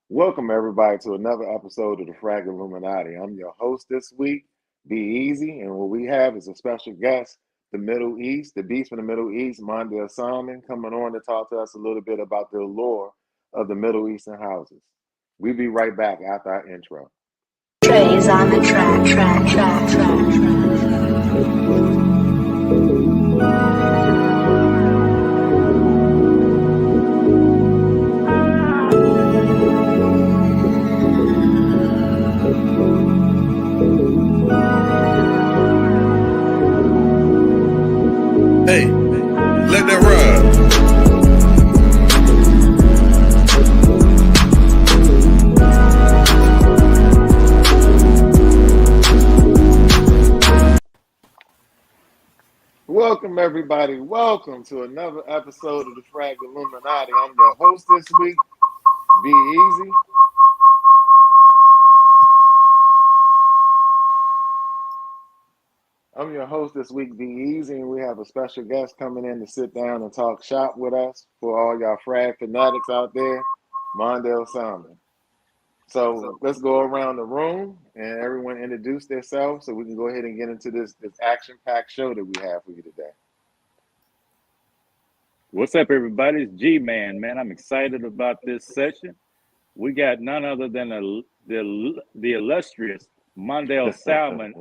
Welcome, everybody, to another episode of the Frag Illuminati. I'm your host this week, Be Easy, and what we have is a special guest, the Middle East, the beast from the Middle East, Mondell Salmon, coming on to talk to us a little bit about the allure of the Middle Eastern houses. We'll be right back after our intro. Trey is on the track. Hey, let that ride. Welcome, everybody. Welcome to another episode of the Frag Illuminati. I'm your host this week, Be Easy. I'm your host this week, Be Easy, and we have a special guest coming in to sit down and talk shop with us for all y'all frag fanatics out there, Mondell Salmon. So let's go around the room and everyone introduce themselves so we can go ahead and get into this action-packed show that we have for you today. What's up, everybody? It's G-Man, man. I'm excited about this session. We got none other than the illustrious Mondell Salmon,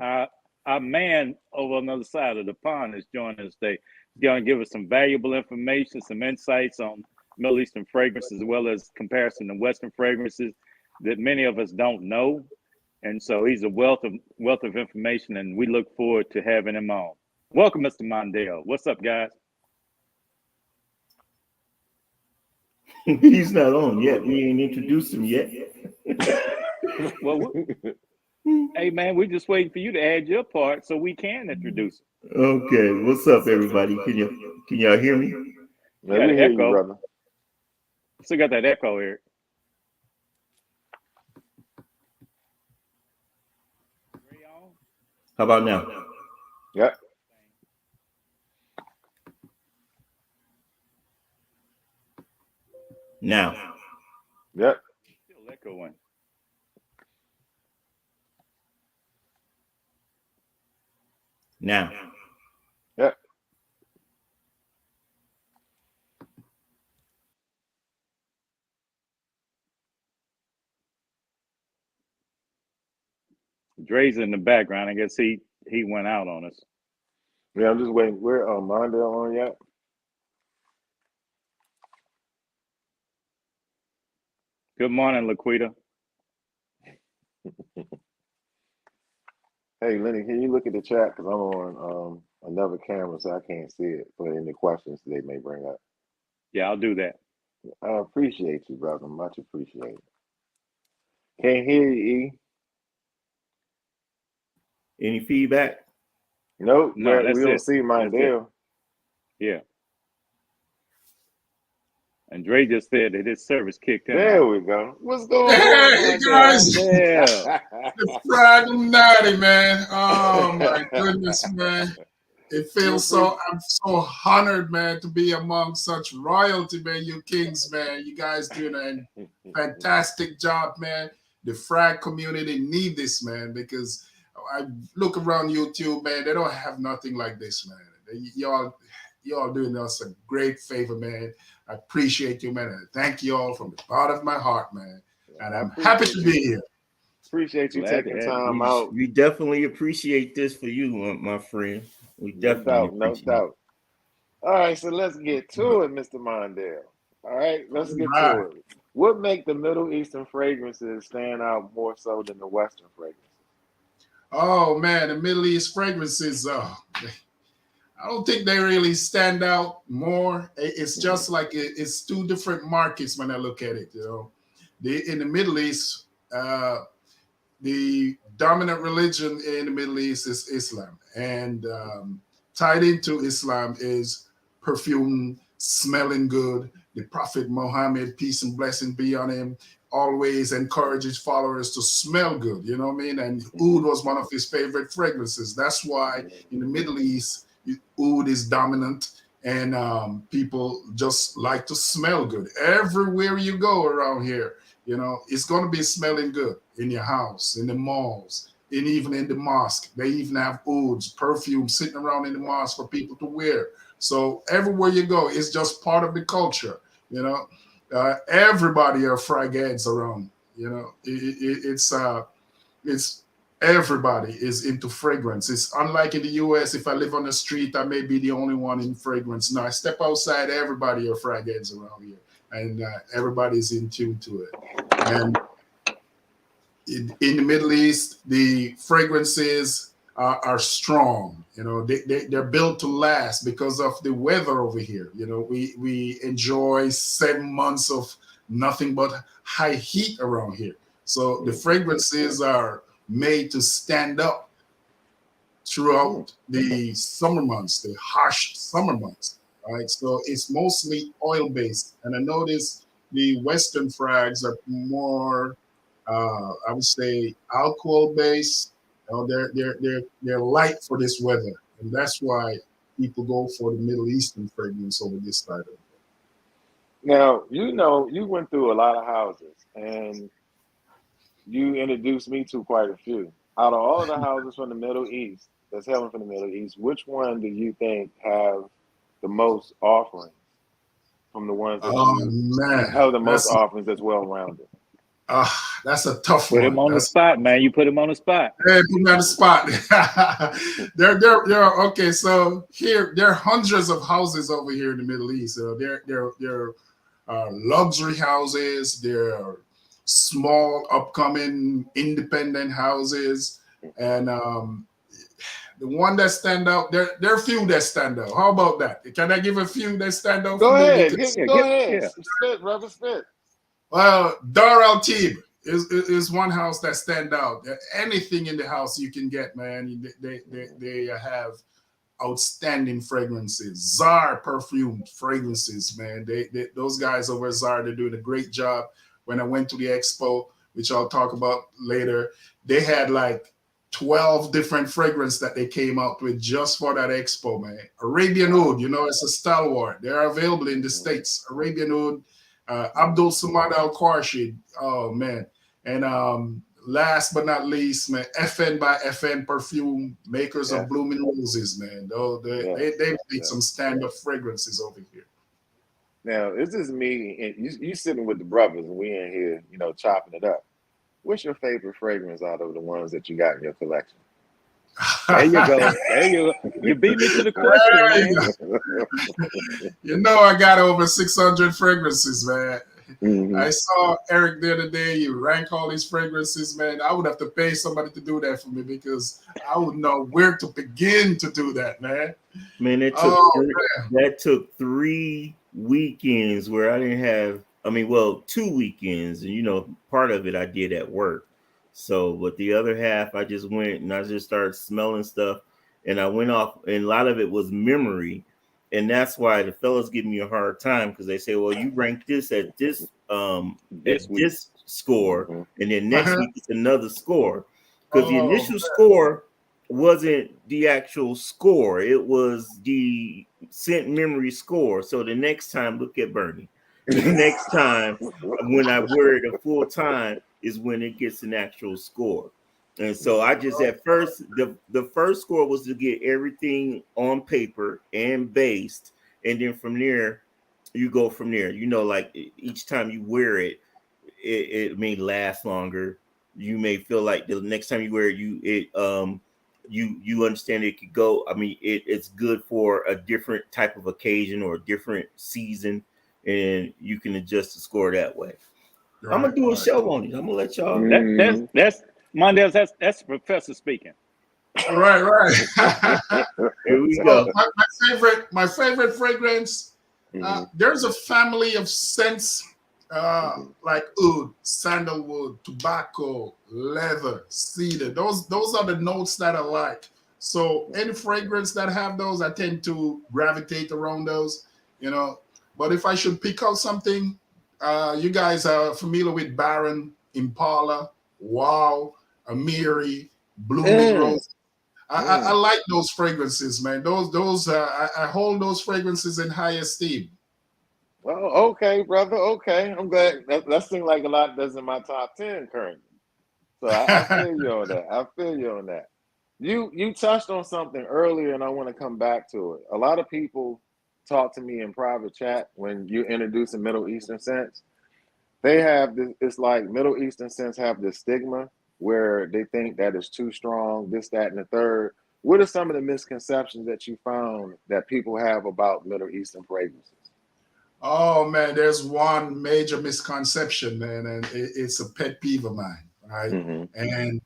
our man over on the other side of the pond is joining us today. He's going to give us some valuable information, some insights on Middle Eastern fragrances, as well as comparison to Western fragrances that many of us don't know. And so he's a wealth of information, and we look forward to having him on. Welcome, Mr. Mondell. What's up, guys? He's not on yet. We ain't introduced him yet. Well, hey, man, we're just waiting for you to add your part so we can introduce him. Okay, what's up, everybody? Can y'all hear me? Yeah, we hear you, brother. Still got that echo, Eric. How about now? Yep. Now. Yep. Still echoing. Now. Yep. Dre's in the background. I guess he went out on us. Yeah, I'm just waiting. Where Mondell on yet? Good morning, Laquita. Hey, Lenny, can you look at the chat? Because I'm on another camera, so I can't see it for any questions they may bring up. Yeah, I'll do that. I appreciate you, brother. Much appreciated. Can't hear you, E. Any feedback? Nope. No, we don't see Mondell. Yeah. And Dre just said that his service kicked him There out. we go. What's going on? Hey, guys. Yeah. The Frag Illuminati, man. Oh, my goodness, man. It feels I'm so honored, man, to be among such royalty, man. You kings, man. You guys doing a fantastic job, man. The frag community need this, man, because I look around YouTube, man. They don't have nothing like this, man. Y'all doing us a great favor, man. I appreciate you, man. And thank you all from the bottom of my heart, man. And I'm happy to be here. Appreciate you taking time out. We definitely appreciate this for you, my friend. We definitely No doubt. All right, so let's get to it, Mr. Mondell. All right, let's get to it. What make the Middle Eastern fragrances stand out more so than the Western fragrances? Oh man, the Middle East fragrances. I don't think they really stand out more. It's just like it's two different markets when I look at it. You know, in the Middle East, the dominant religion in the Middle East is Islam, and tied into Islam is perfume, smelling good. The Prophet Muhammad, peace and blessing be on him, always encourages followers to smell good. You know what I mean? And oud was one of his favorite fragrances. That's why in the Middle East, oud is dominant, and people just like to smell good. Everywhere you go around here, You know, it's going to be smelling good in your house, in the malls, and even in the mosque. They even have ouds, perfume sitting around in the mosque for people to wear. So everywhere you go, it's just part of the culture. You know, everybody are fragans around. You know, it's everybody is into fragrance. It's unlike in the US. If I live on the street, I may be the only one in fragrance. Now I step outside, everybody are fragans around here, and everybody's in tune to it. And in the Middle East, the fragrances are strong. You know, they're built to last because of the weather over here. You know, we enjoy 7 months of nothing but high heat around here. So the fragrances are made to stand up throughout the summer months, the harsh summer months. Right. So it's mostly oil based. And I notice the Western frags are more I would say alcohol based. You know, they're light for this weather, and that's why people go for the Middle Eastern fragrance over this side of it. Now, you know, you went through a lot of houses and you introduced me to quite a few. Out of all of the houses from the Middle East, that's hailing from the Middle East, which one do you think have the most offerings from the ones that Oh you man, have the most offerings that's well rounded? that's a tough Put him one. on the spot, man. You put him on the spot. Hey, put me on the spot. they're okay. So here, there are hundreds of houses over here in the Middle East. They're luxury houses. They're small, upcoming, independent houses, and the one that stand out. There are few that stand out. How about that? Can I give a few that stand out Go for me? ahead, Because, go ahead, Yeah. spit, brother, spit. well, Dar Al Tib is one house that stand out. Anything in the house you can get, man. They have outstanding fragrances. Czar perfume fragrances, man. Those guys over at Czar, they're doing a great job. When I went to the expo, which I'll talk about later, they had like 12 different fragrances that they came out with just for that expo, man. Arabian Oud, you know, it's a stalwart. They're available in the States. Arabian Oud, Abdul Samad Al Qarshid. Oh, man. And last but not least, man, FN by FN perfume makers Yeah. of blooming roses, man. They made some stand-up fragrances over here. Now, this is me and you sitting with the brothers, and we in here, you know, chopping it up. What's your favorite fragrance out of the ones that you got in your collection? There you go. There you go. You beat me to the question, man. You know, I got over 600 fragrances, man. Mhm. I saw Eric the other day. You rank all these fragrances, man. I would have to pay somebody to do that for me because I would know where to begin to do that, man. Man, that took 3 weekends where I didn't have. I mean, well, 2 weekends, and you know, part of it I did at work. So, but the other half, I just went and I just started smelling stuff, and I went off, and a lot of it was memory, and that's why the fellas give me a hard time because they say, "Well, you ranked this at this this score, Mhm. and then next week it's another score," because the initial score wasn't the actual score; it was the scent memory score. So the next time, look at Bernie. The next time when I wear it a full time is when it gets an actual score. And so I just at first the first score was to get everything on paper and based, and then from there you go from there. You know, like each time you wear it, it may last longer. You may feel like the next time you wear it, you understand it could go. I mean, it's good for a different type of occasion or a different season, and you can adjust the score that way. I'm gonna do a show on it. I'm gonna let y'all. That's Mondell. That's the professor speaking. Right. Here we So go. my favorite fragrance. There's a family of scents like oud, sandalwood, tobacco, leather, cedar. Those are the notes that I like. So any fragrance that have those, I tend to gravitate around those. You know, but if I should pick out something, you guys are familiar with Baron, Impala, Wow, Amiri, Blooming Rose. I like those fragrances, man. Those I hold those fragrances in high esteem. Well, okay, brother. Okay, I'm glad. That seems like a lot that's in my top 10 currently. So I feel you on that. I feel you on that. You touched on something earlier, and I want to come back to it. A lot of people talk to me in private chat when you introduce a Middle Eastern scents. They have this. It's like Middle Eastern scents have this stigma where they think that it's too strong, this, that, and the third. What are some of the misconceptions that you found that people have about Middle Eastern fragrances? Oh man, there's one major misconception, man, and it's a pet peeve of mine, right? Mm-hmm. And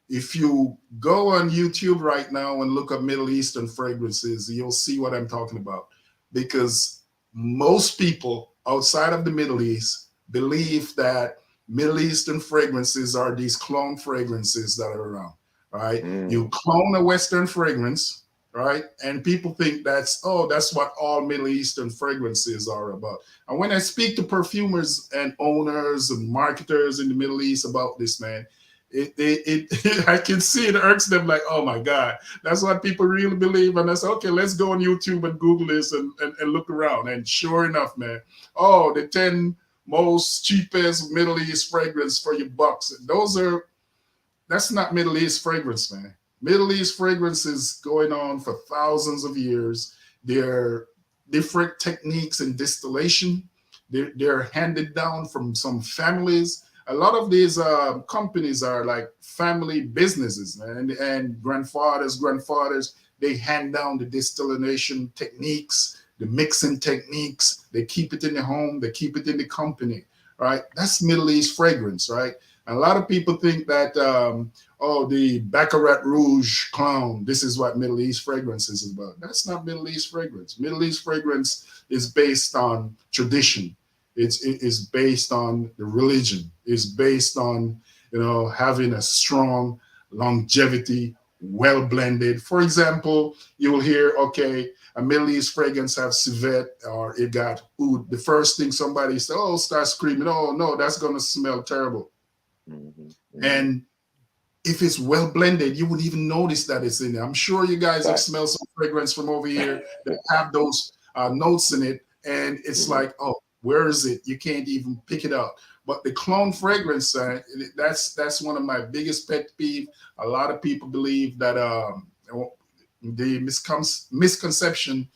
if you go on YouTube right now and look up Middle Eastern fragrances, you'll see what I'm talking about. Because most people outside of the Middle East believe that Middle Eastern fragrances are these clone fragrances that are around, right? You Mm. clone a Western fragrance, right? And people think that's what all Middle Eastern fragrances are about. And when I speak to perfumers and owners and marketers in the Middle East about this, man, I can see it irks them like, oh my God, that's what people really believe. And I say, okay, let's go on YouTube and Google this and look around. And sure enough, man, oh, the 10 most cheapest Middle East fragrance for your bucks. That's not Middle East fragrance, man. Middle East fragrance is going on for thousands of years. They're different techniques in distillation. They're handed down from some families. A lot of these companies are like family businesses, man, and grandfathers, they hand down the distillation techniques, the mixing techniques. They keep it in the home, they keep it in the company, right? That's Middle East fragrance, right? And a lot of people think that, the Baccarat Rouge clown, this is what Middle East fragrance is about. That's not Middle East fragrance. Middle East fragrance is based on tradition. It is based on the religion. It's based on, having a strong longevity, well blended. For example, you will hear, okay, a Middle East fragrance have civet or it got oud. The first thing somebody said, start screaming, oh no, that's gonna smell terrible. Mm-hmm. Mm-hmm. And if it's well blended, you would even notice that it's in there. I'm sure you guys have smelled some fragrance from over here that have those notes in it, and it's Mm-hmm. like, oh, where is it? You can't even pick it out. But the clone fragrance, that's one of my biggest pet peeve. A lot of people believe that the misconception,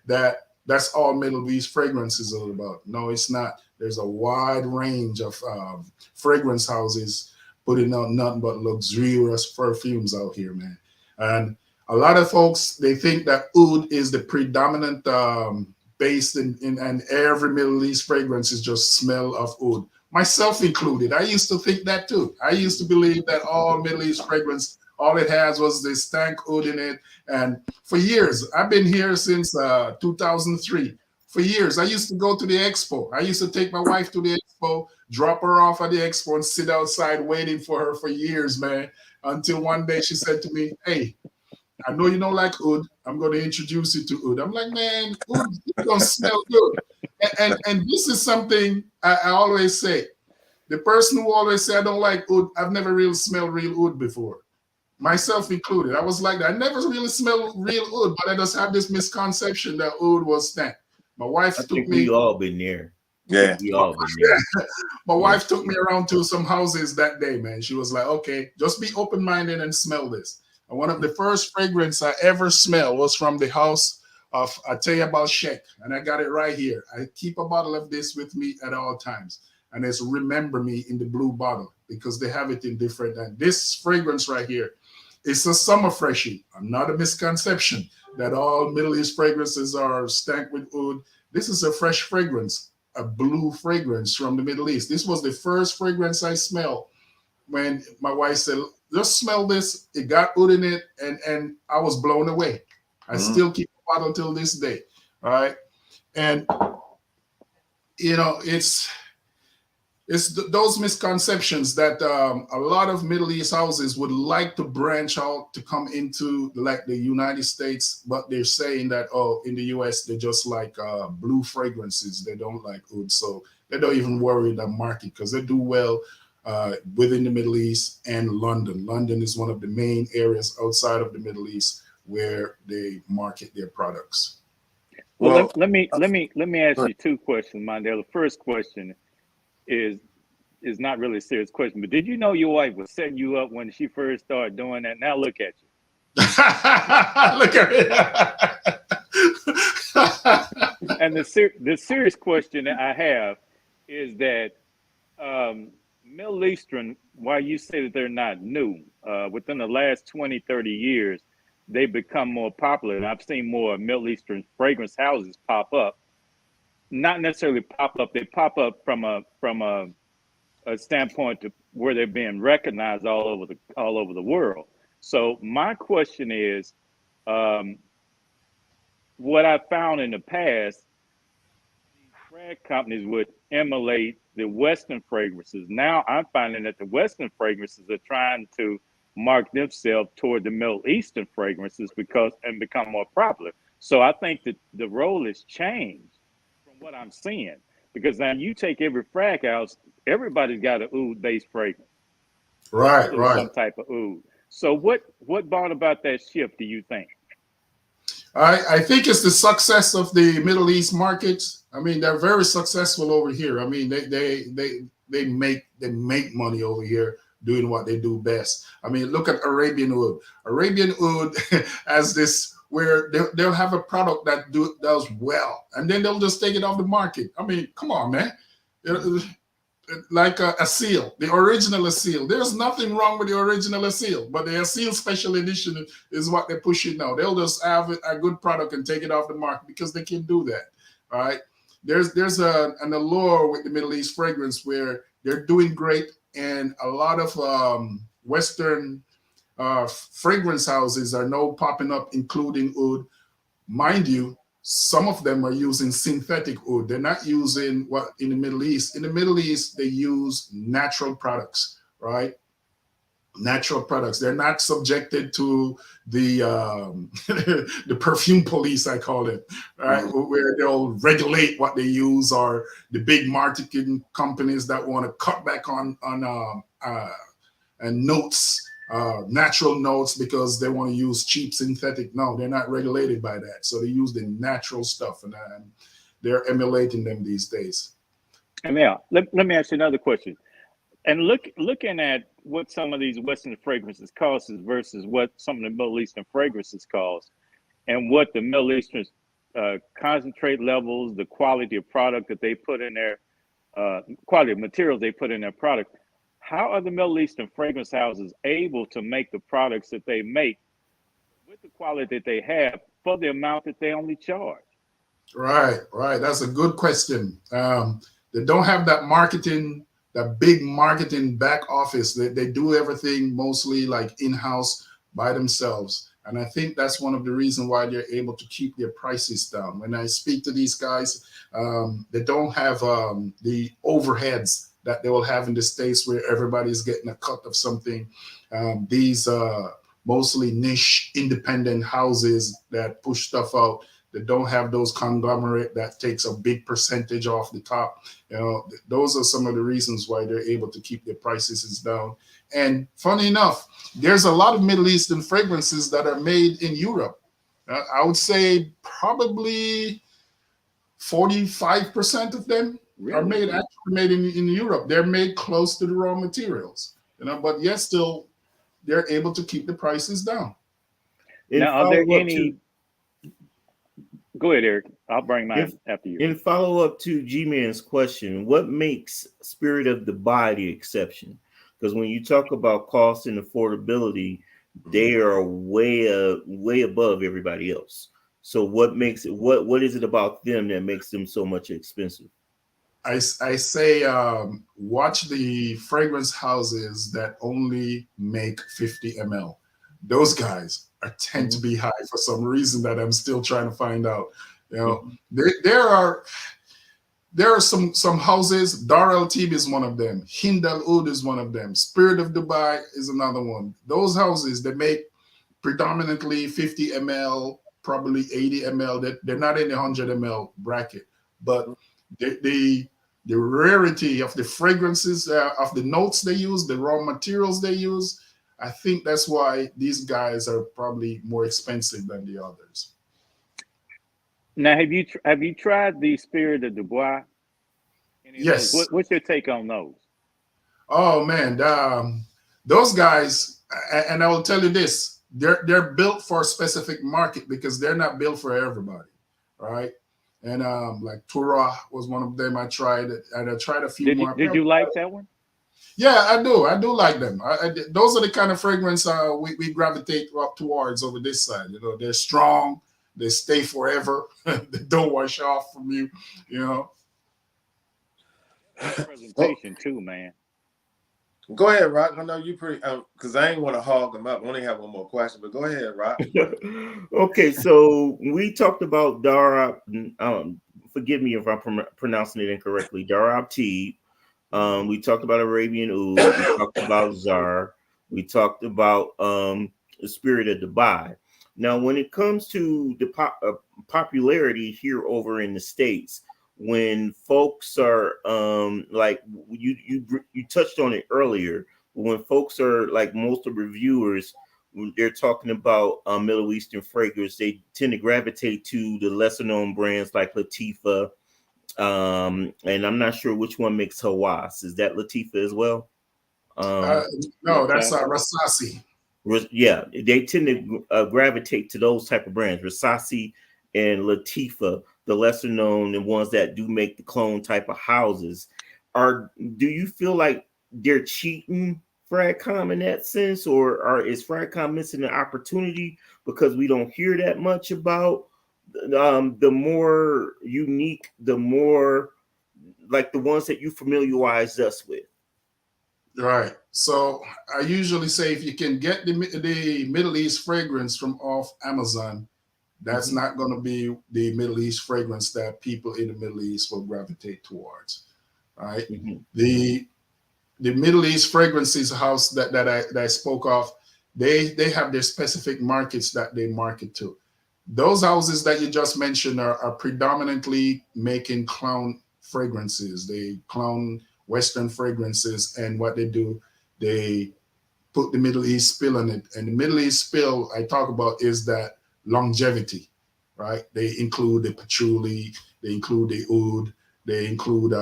that that's all Middle East fragrances are about. No, it's not. There's a wide range of fragrance houses putting out nothing but luxurious perfumes out here, man. And a lot of folks, they think that oud is the predominant base and every Middle East fragrance is just smell of oud. Myself included. I used to think that too. I used to believe that all Middle East fragrance, all it has was this stank oud in it. And for years, I've been here since 2003. For years, I used to go to the expo. I used to take my wife to the expo, drop her off at the expo, and sit outside waiting for her for years, man. Until one day she said to me, "Hey, I know you don't like oud. I'm going to introduce you to oud." I'm like, "Man, oud, it don't smell good." And this is something I always say. The person who always say I don't like oud, I've never really smelled real oud before, myself included. I was like that. I never really smelled real oud, but I just have this misconception that oud was stank. My wife I took think we me. all been there. Yeah. We all been there. My wife took me around to some houses that day, man. She was like, okay, just be open-minded and smell this. And one of the first fragrance I ever smelled was from the house of Ataya Balshek. And I got it right here. I keep a bottle of this with me at all times. And it's Remember Me in the blue bottle because they have it in different. And this fragrance right here, it's a summer freshie. Not a misconception that all Middle East fragrances are stank with oud. This is a fresh fragrance, a blue fragrance from the Middle East. This was the first fragrance I smelled when my wife said, just smell this. It got oud in it, and I was blown away. I still keep the bottle till this day. All right. And, it's those misconceptions that a lot of Middle East houses would like to branch out to come into like the United States, but they're saying that, in the US, they just like blue fragrances. They don't like oud. So they don't even worry the market because they do well within the Middle East and London. London is one of the main areas outside of the Middle East where they market their products. Well, Well, let me ask you two questions, Mondell. The first question is is not really a serious question, but did you know your wife was setting you up when she first started doing that? Now look at you. Look at it. And the serious question that I have is that Middle Eastern, while you say that they're not new, within the last 20, 30 years, they've become more popular. And I've seen more Middle Eastern fragrance houses pop up. Not necessarily pop up, they pop up from a standpoint to where they're being recognized all over the world. So my question is, um, what I found in the past, these frag companies would emulate the Western fragrances. Now I'm finding that the Western fragrances are trying to mark themselves toward the Middle Eastern fragrances because and become more popular. So I think that the role has changed from what I'm seeing because now you take every frag house, everybody's got an oud based fragrance, Right, or right. some type of oud. So what brought about that shift? Do you think? I think it's the success of the Middle East markets. I mean, they're very successful over here. I mean, they make money over here doing what they do best. I mean, look at Arabian Oud. Arabian Oud has this where they'll have a product that does well, and then they'll just take it off the market. I mean, come on, man. Like a seal, the original seal. There's nothing wrong with the original seal, but the seal special edition is what they're pushing now. They'll just have a good product and take it off the market because they can do that. All right. There's an allure with the Middle East fragrance where they're doing great, and a lot of Western fragrance houses are now popping up, including oud. Mind you, some of them are using synthetic oud. They're not using what in the Middle East. In the Middle East, they use natural products, right? Natural products. They're not subjected to the the perfume police, I call it, right? Where they'll regulate what they use, or the big marketing companies that want to cut back on and notes, natural notes, because they want to use cheap synthetic. No, they're not regulated by that. So they use the natural stuff, and they're emulating them these days. And now, let me ask you another question. And looking at what some of these Western fragrances cost versus what some of the Middle Eastern fragrances cost, and what the Middle Eastern concentrate levels, the quality of product that they put in their quality of materials they put in their product. How are the Middle Eastern fragrance houses able to make the products that they make with the quality that they have for the amount that they only charge? Right, right. That's a good question. They don't have that marketing, that big marketing back office. They do everything mostly like in-house by themselves. And I think that's one of the reasons why they're able to keep their prices down. When I speak to these guys, they don't have the overheads that they will have in the States, where everybody's getting a cut of something. These mostly niche independent houses that push stuff out, that don't have those conglomerate that takes a big percentage off the top. You know, those are some of the reasons why they're able to keep their prices down. And funny enough, there's a lot of Middle Eastern fragrances that are made in Europe. I would say probably 45% of them are made in Europe. They're made close to the raw materials, you know, but yet still they're able to keep the prices down. Now, are there any? Go ahead, Eric. I'll bring mine after you. In follow up to G-Man's question, what makes Spirit of Dubai the exception? Because when you talk about cost and affordability, they are way above everybody else. So what makes it? What is it about them that makes them so much expensive? I say watch the fragrance houses that only make 50 ml. Those guys tend to be high for some reason that I'm still trying to find out. You know, there are some houses. Dar El Tib is one of them. Hind Al Oud is one of them. Spirit of Dubai is another one. Those houses that make predominantly 50 ml, probably 80 ml. They're not in the 100 ml bracket, but the rarity of the fragrances, of the notes they use, the raw materials they use, I think that's why these guys are probably more expensive than the others. Now, have you tried the Spirit of Dubois? Any of those? Yes. What's your take on those? Oh man, those guys, and I will tell you this: they're built for a specific market because they're not built for everybody, right? And like Tura was one of them. I tried it, and I tried a few more. Did you like that one? Yeah, I do. I do like them. Those are the kind of fragrance we gravitate up towards over this side. You know, they're strong. They stay forever. They don't wash off from you. You know. Presentation too, man. Go ahead, Rock. I know you pretty because I ain't want to hog them up. I only have one more question, but go ahead, Rock. Okay, so we talked about Darab. Forgive me if I'm pronouncing it incorrectly. Darab tea. We talked about Arabian Oud. We talked about Zar. We talked about the Spirit of Dubai. Now, when it comes to the popularity here over in the States, when folks are like you touched on it earlier, when folks are like most of reviewers, when they're talking about Middle Eastern fragrance, they tend to gravitate to the lesser known brands like Latifa. And I'm not sure which one makes Hawass. Is that Latifa as well? No, that's Rasasi. Yeah, they tend to gravitate to those type of brands, Rasasi and Latifa, the lesser known and ones that do make the clone type of houses. Do you feel like they're cheating Fragcom in that sense, or is Fragcom missing an opportunity because we don't hear that much about the more unique, the more like the ones that you familiarized us with? Right. So I usually say if you can get the Middle East fragrance from off Amazon, that's not going to be the Middle East fragrance that people in the Middle East will gravitate towards. Right. The Middle East fragrances house that I spoke of, they have their specific markets that they market to. Those houses that you just mentioned are predominantly making clown fragrances. They clown Western fragrances, and what they do, they put the Middle East spill on it. And the Middle East spill I talk about is that longevity, right? They include the patchouli, they include the oud, they include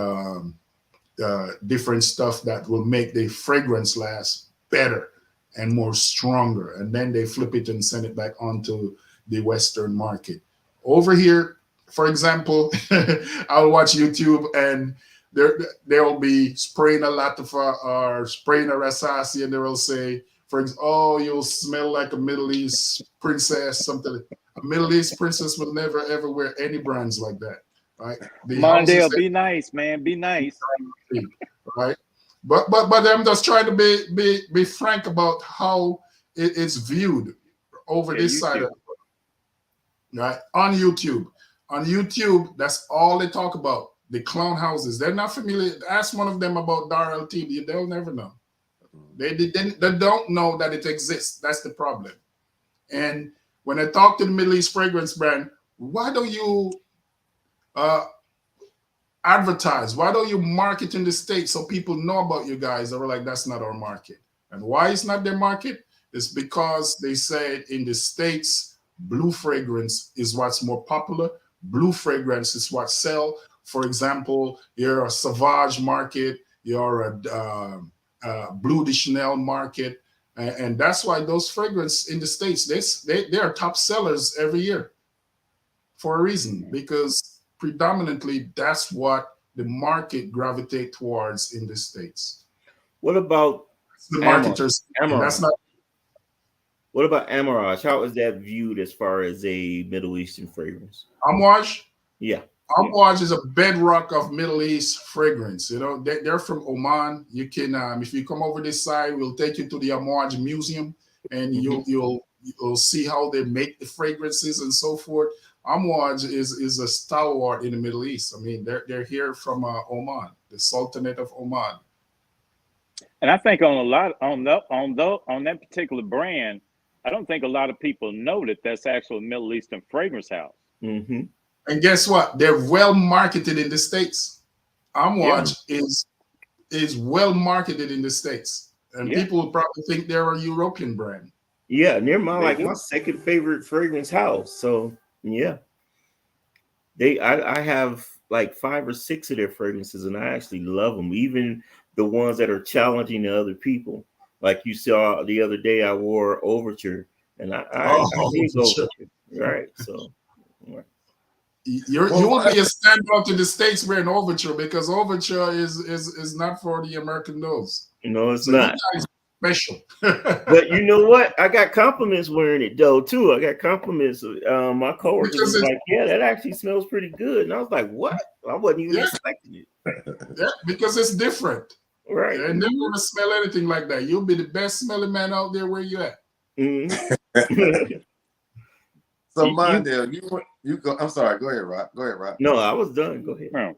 different stuff that will make the fragrance last better and more stronger. And then they flip it and send it back onto the Western market. Over here, for example, I'll watch YouTube and they'll be spraying a Latifa or spraying a Rasasi, and they will say, for example, oh, you'll smell like a Middle East princess, something. A Middle East princess will never ever wear any brands like that, right? Mondell, be nice, man, be nice, right? But I'm just trying to be frank about how it's viewed over this side of it, right? On YouTube, that's all they talk about. The clown houses. They're not familiar. Ask one of them about Dar LT. They'll never know. They don't know that it exists. That's the problem. And when I talk to the Middle East fragrance brand, why don't you advertise? Why don't you market in the States so people know about you guys? They were like, that's not our market. And why it's not their market? It's because they said in the States, blue fragrance is what's more popular. Blue fragrance is what sell. For example, you're a Sauvage market, you're a Blue de Chanel market, and that's why those fragrances in the States, they are top sellers every year for a reason, because predominantly that's what the market gravitate towards in the States. What about the marketers? That's not. What about Amarage? How is that viewed as far as a Middle Eastern fragrance? Amouage? Yeah. Amouage is a bedrock of Middle East fragrance. You know, they're from Oman. You can, if you come over this side, we'll take you to the Amouage Museum, and you'll see how they make the fragrances and so forth. Amouage is a stalwart in the Middle East. I mean, they're here from Oman, the Sultanate of Oman. And I think on that particular brand, I don't think a lot of people know that that's actually a Middle Eastern fragrance house. Mm-hmm. And guess what? They're well marketed in the States. Amouage is well marketed in the States, and people will probably think they're a European brand. Yeah, they're my second favorite fragrance house. So yeah. I have like 5 or 6 of their fragrances, and I actually love them. Even the ones that are challenging to other people. Like you saw the other day, I wore Overture, and I Oh, dig for sure. Overture. Right. So right. You will be a standout in the States wearing Overture, because Overture is not for the American nose. No, it's So you not. guys are special. But you know what? I got compliments wearing it though too. I got compliments. My coworkers Because was it's like, "Yeah, that actually smells pretty good," and I was like, "What?" I wasn't even yeah, expecting it. yeah, because it's different. Right. And never gonna smell anything like that. You'll be the best smelling man out there where you at. Mhm. So You Mondell, you go. I'm sorry. Go ahead, Rock. Go ahead, Rock. No, I was done. Go ahead.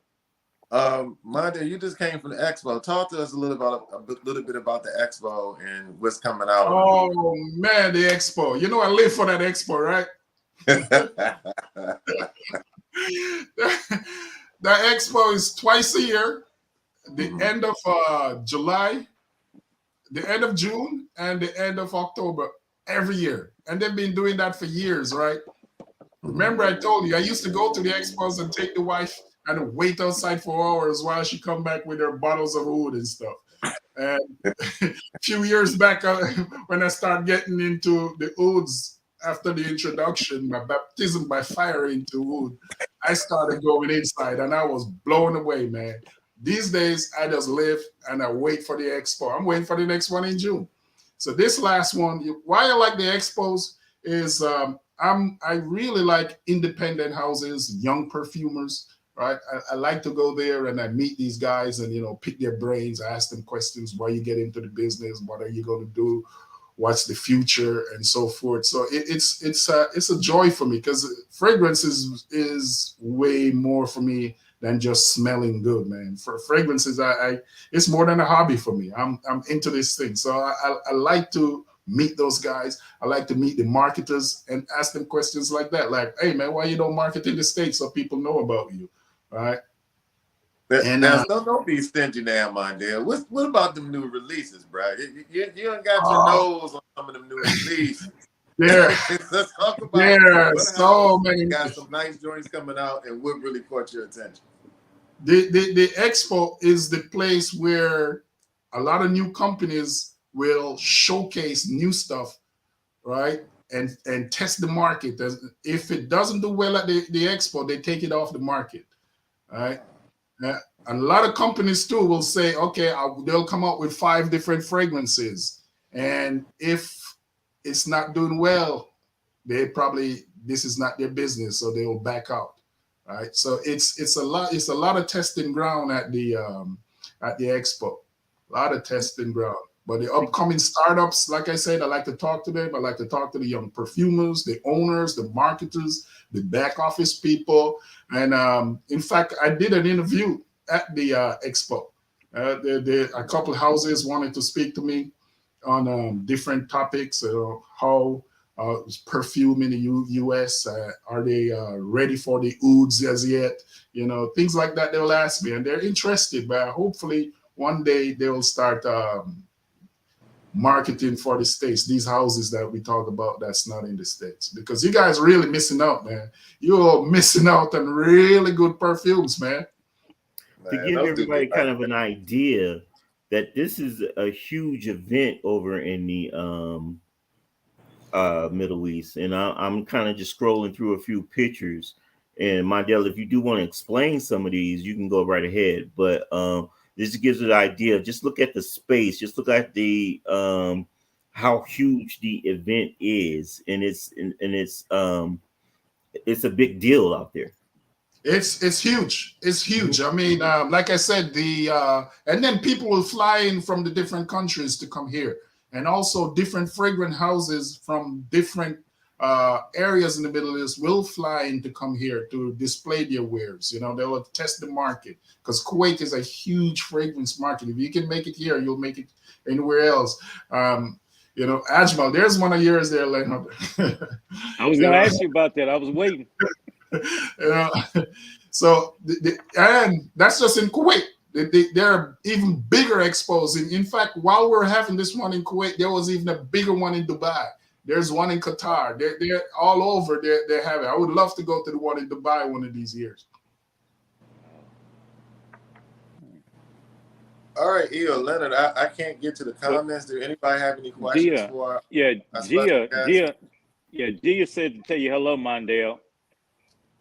oh, Mondell, you just came from the expo. Talk to us a little bit about the expo and what's coming out. Oh man, the expo. You know I live for that expo, right? The expo is twice a year, the end of July, the end of June, and the end of October every year. And they've been doing that for years, right? Remember, I told you I used to go to the expos and take the wife and wait outside for hours while she come back with her bottles of oud and stuff. And a few years back, when I started getting into the ouds after the introduction, my baptism by fire into oud, I started going inside, and I was blown away, man. These days, I just live and I wait for the expo. I'm waiting for the next one in June. So this last one, why I like the expos is I really like independent houses, young perfumers, right? I like to go there and I meet these guys and pick their brains. I ask them questions: why you get into the business, what are you going to do, what's the future, and so forth. So it's a joy for me, because fragrance is way more for me than just smelling good, man. For fragrances, I it's more than a hobby for me. I'm into this thing, so I like to meet those guys. I like to meet the marketers and ask them questions like that, like, "Hey, man, why you don't market in the States so people know about you?" Right? And Now, don't be stingy now, Mondell. What about them new releases, bro? You ain't got your nose on some of them new releases. there Let's talk about there are what so house many. got some nice joints coming out and what really caught your attention. The expo is the place where a lot of new companies will showcase new stuff, right? And test the market. If it doesn't do well at the expo, they take it off the market, right? And a lot of companies too will say, okay, they'll come out with 5 different fragrances, and if it's not doing well, this is not their business, so they will back out, right? So it's a lot of testing ground at the expo, a lot of testing ground. But the upcoming startups, like I said, I like to talk to them. I like to talk to the young perfumers, the owners, the marketers, the back office people. And in fact, I did an interview at the expo. A couple of houses wanted to speak to me on different topics. How perfume in the U.S. Are they ready for the ouds as yet? Things like that. They'll ask me, and they're interested. But hopefully, one day they will start marketing for the States. These houses that we talk about, that's not in the States, because you guys are really missing out, man. You're missing out on really good perfumes, man. To give everybody kind of an idea that this is a huge event over in the Middle East, and I'm kind of just scrolling through a few pictures. And Mondell, if you do want to explain some of these, you can go right ahead. But this gives you an idea. Just look at the space. Just look at the how huge the event is, and it's a big deal out there. It's huge. It's huge. I mean, like I said, and then people will fly in from the different countries to come here, and also different fragrant houses from different areas in the Middle East will fly in to come here to display their wares. They will test the market, because Kuwait is a huge fragrance market. If you can make it here, you'll make it anywhere else. Ajmal, there's one of yours there, Leonard. I was going to ask you about that. I was waiting. So and that's just in Kuwait. There are even bigger expos. In fact, while we're having this one in Kuwait, there was even a bigger one in Dubai. There's one in Qatar. They're all over. They have it. I would love to go to the one in Dubai one of these years. All right, Leonard, I can't get to the comments. Do anybody have any questions Gia, for yeah, our special guest? Gia said to tell you hello, Mondell.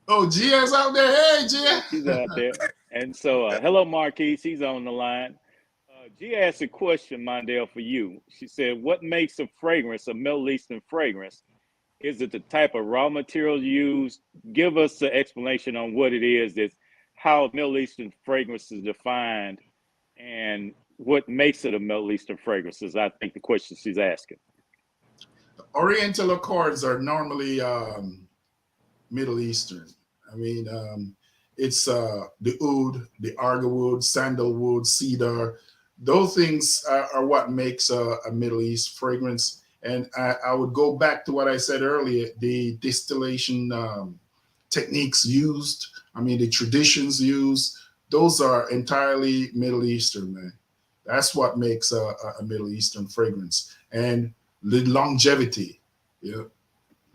Oh, Gia's out there. Hey, Gia. She's out there. And so, hello, Marquise. He's on the line. Gia asked a question, Mondell, for you. She said, what makes a fragrance a Middle Eastern fragrance? Is it the type of raw material used? Give us an explanation on what it is, that's how Middle Eastern fragrance is defined, and what makes it a Middle Eastern fragrance is, I think, the question she's asking. Oriental Accords are normally Middle Eastern. I mean, it's the oud, the argwood, sandalwood, cedar. Those things are what makes a Middle East fragrance. And I would go back to what I said earlier, the distillation techniques used, I mean, the traditions used, those are entirely Middle Eastern, man. That's what makes a Middle Eastern fragrance. And the longevity,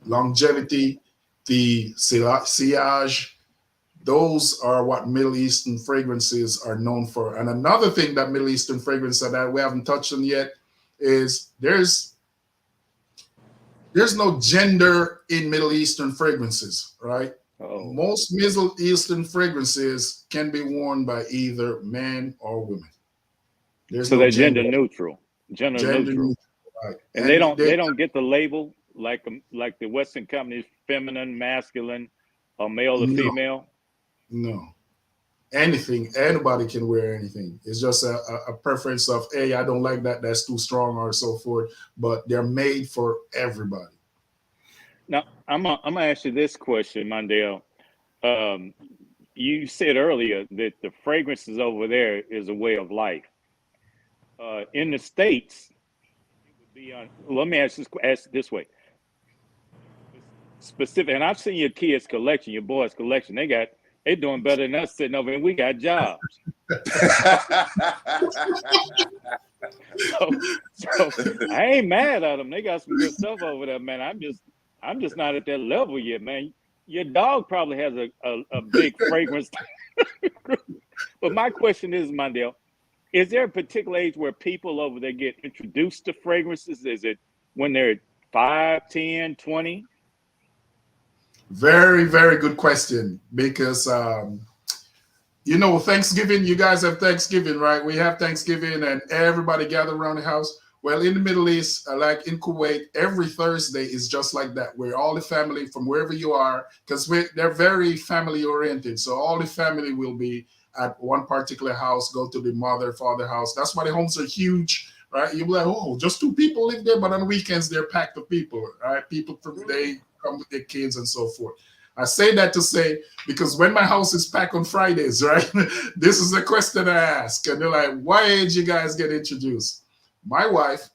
longevity, the sillage, those are what Middle Eastern fragrances are known for. And another thing that Middle Eastern fragrances that we haven't touched on yet is there's no gender in Middle Eastern fragrances, right? Uh-oh. Most Middle Eastern fragrances can be worn by either men or women. So they're gender neutral. Gender neutral. Right. And they don't get the label like the Western companies, feminine, masculine, or male or female. No. Anything, anybody can wear anything. It's just a preference of, hey, I don't like that, that's too strong, or so forth. But they're made for everybody. Now, I'm gonna ask you this question, Mondell. You said earlier that the fragrances over there is a way of life. In the States, it would be on. Let me ask it this way. Specific, and I've seen your kids' collection, your boys' collection. They're doing better than us sitting over, and we got jobs. so I ain't mad at them. They got some good stuff over there, man. I'm just not at that level yet, man. Your dog probably has a big fragrance. But my question is, Mondell, is there a particular age where people over there get introduced to fragrances? Is it when they're 5, 10, 20? Very, very good question, because Thanksgiving, you guys have Thanksgiving, right? We have Thanksgiving and everybody gather around the house. Well, in the Middle East, like in Kuwait, every Thursday is just like that, where all the family from wherever you are, because they're very family oriented. So all the family will be at one particular house, go to the mother, father house. That's why the homes are huge, right? You'll be like, oh, just 2 people live there, but on the weekends they're packed with people, right? People from they come with their kids and so forth. I say that to say, because when my house is packed on Fridays, right? This is a question I ask. And they're like, why age you guys get introduced? My wife,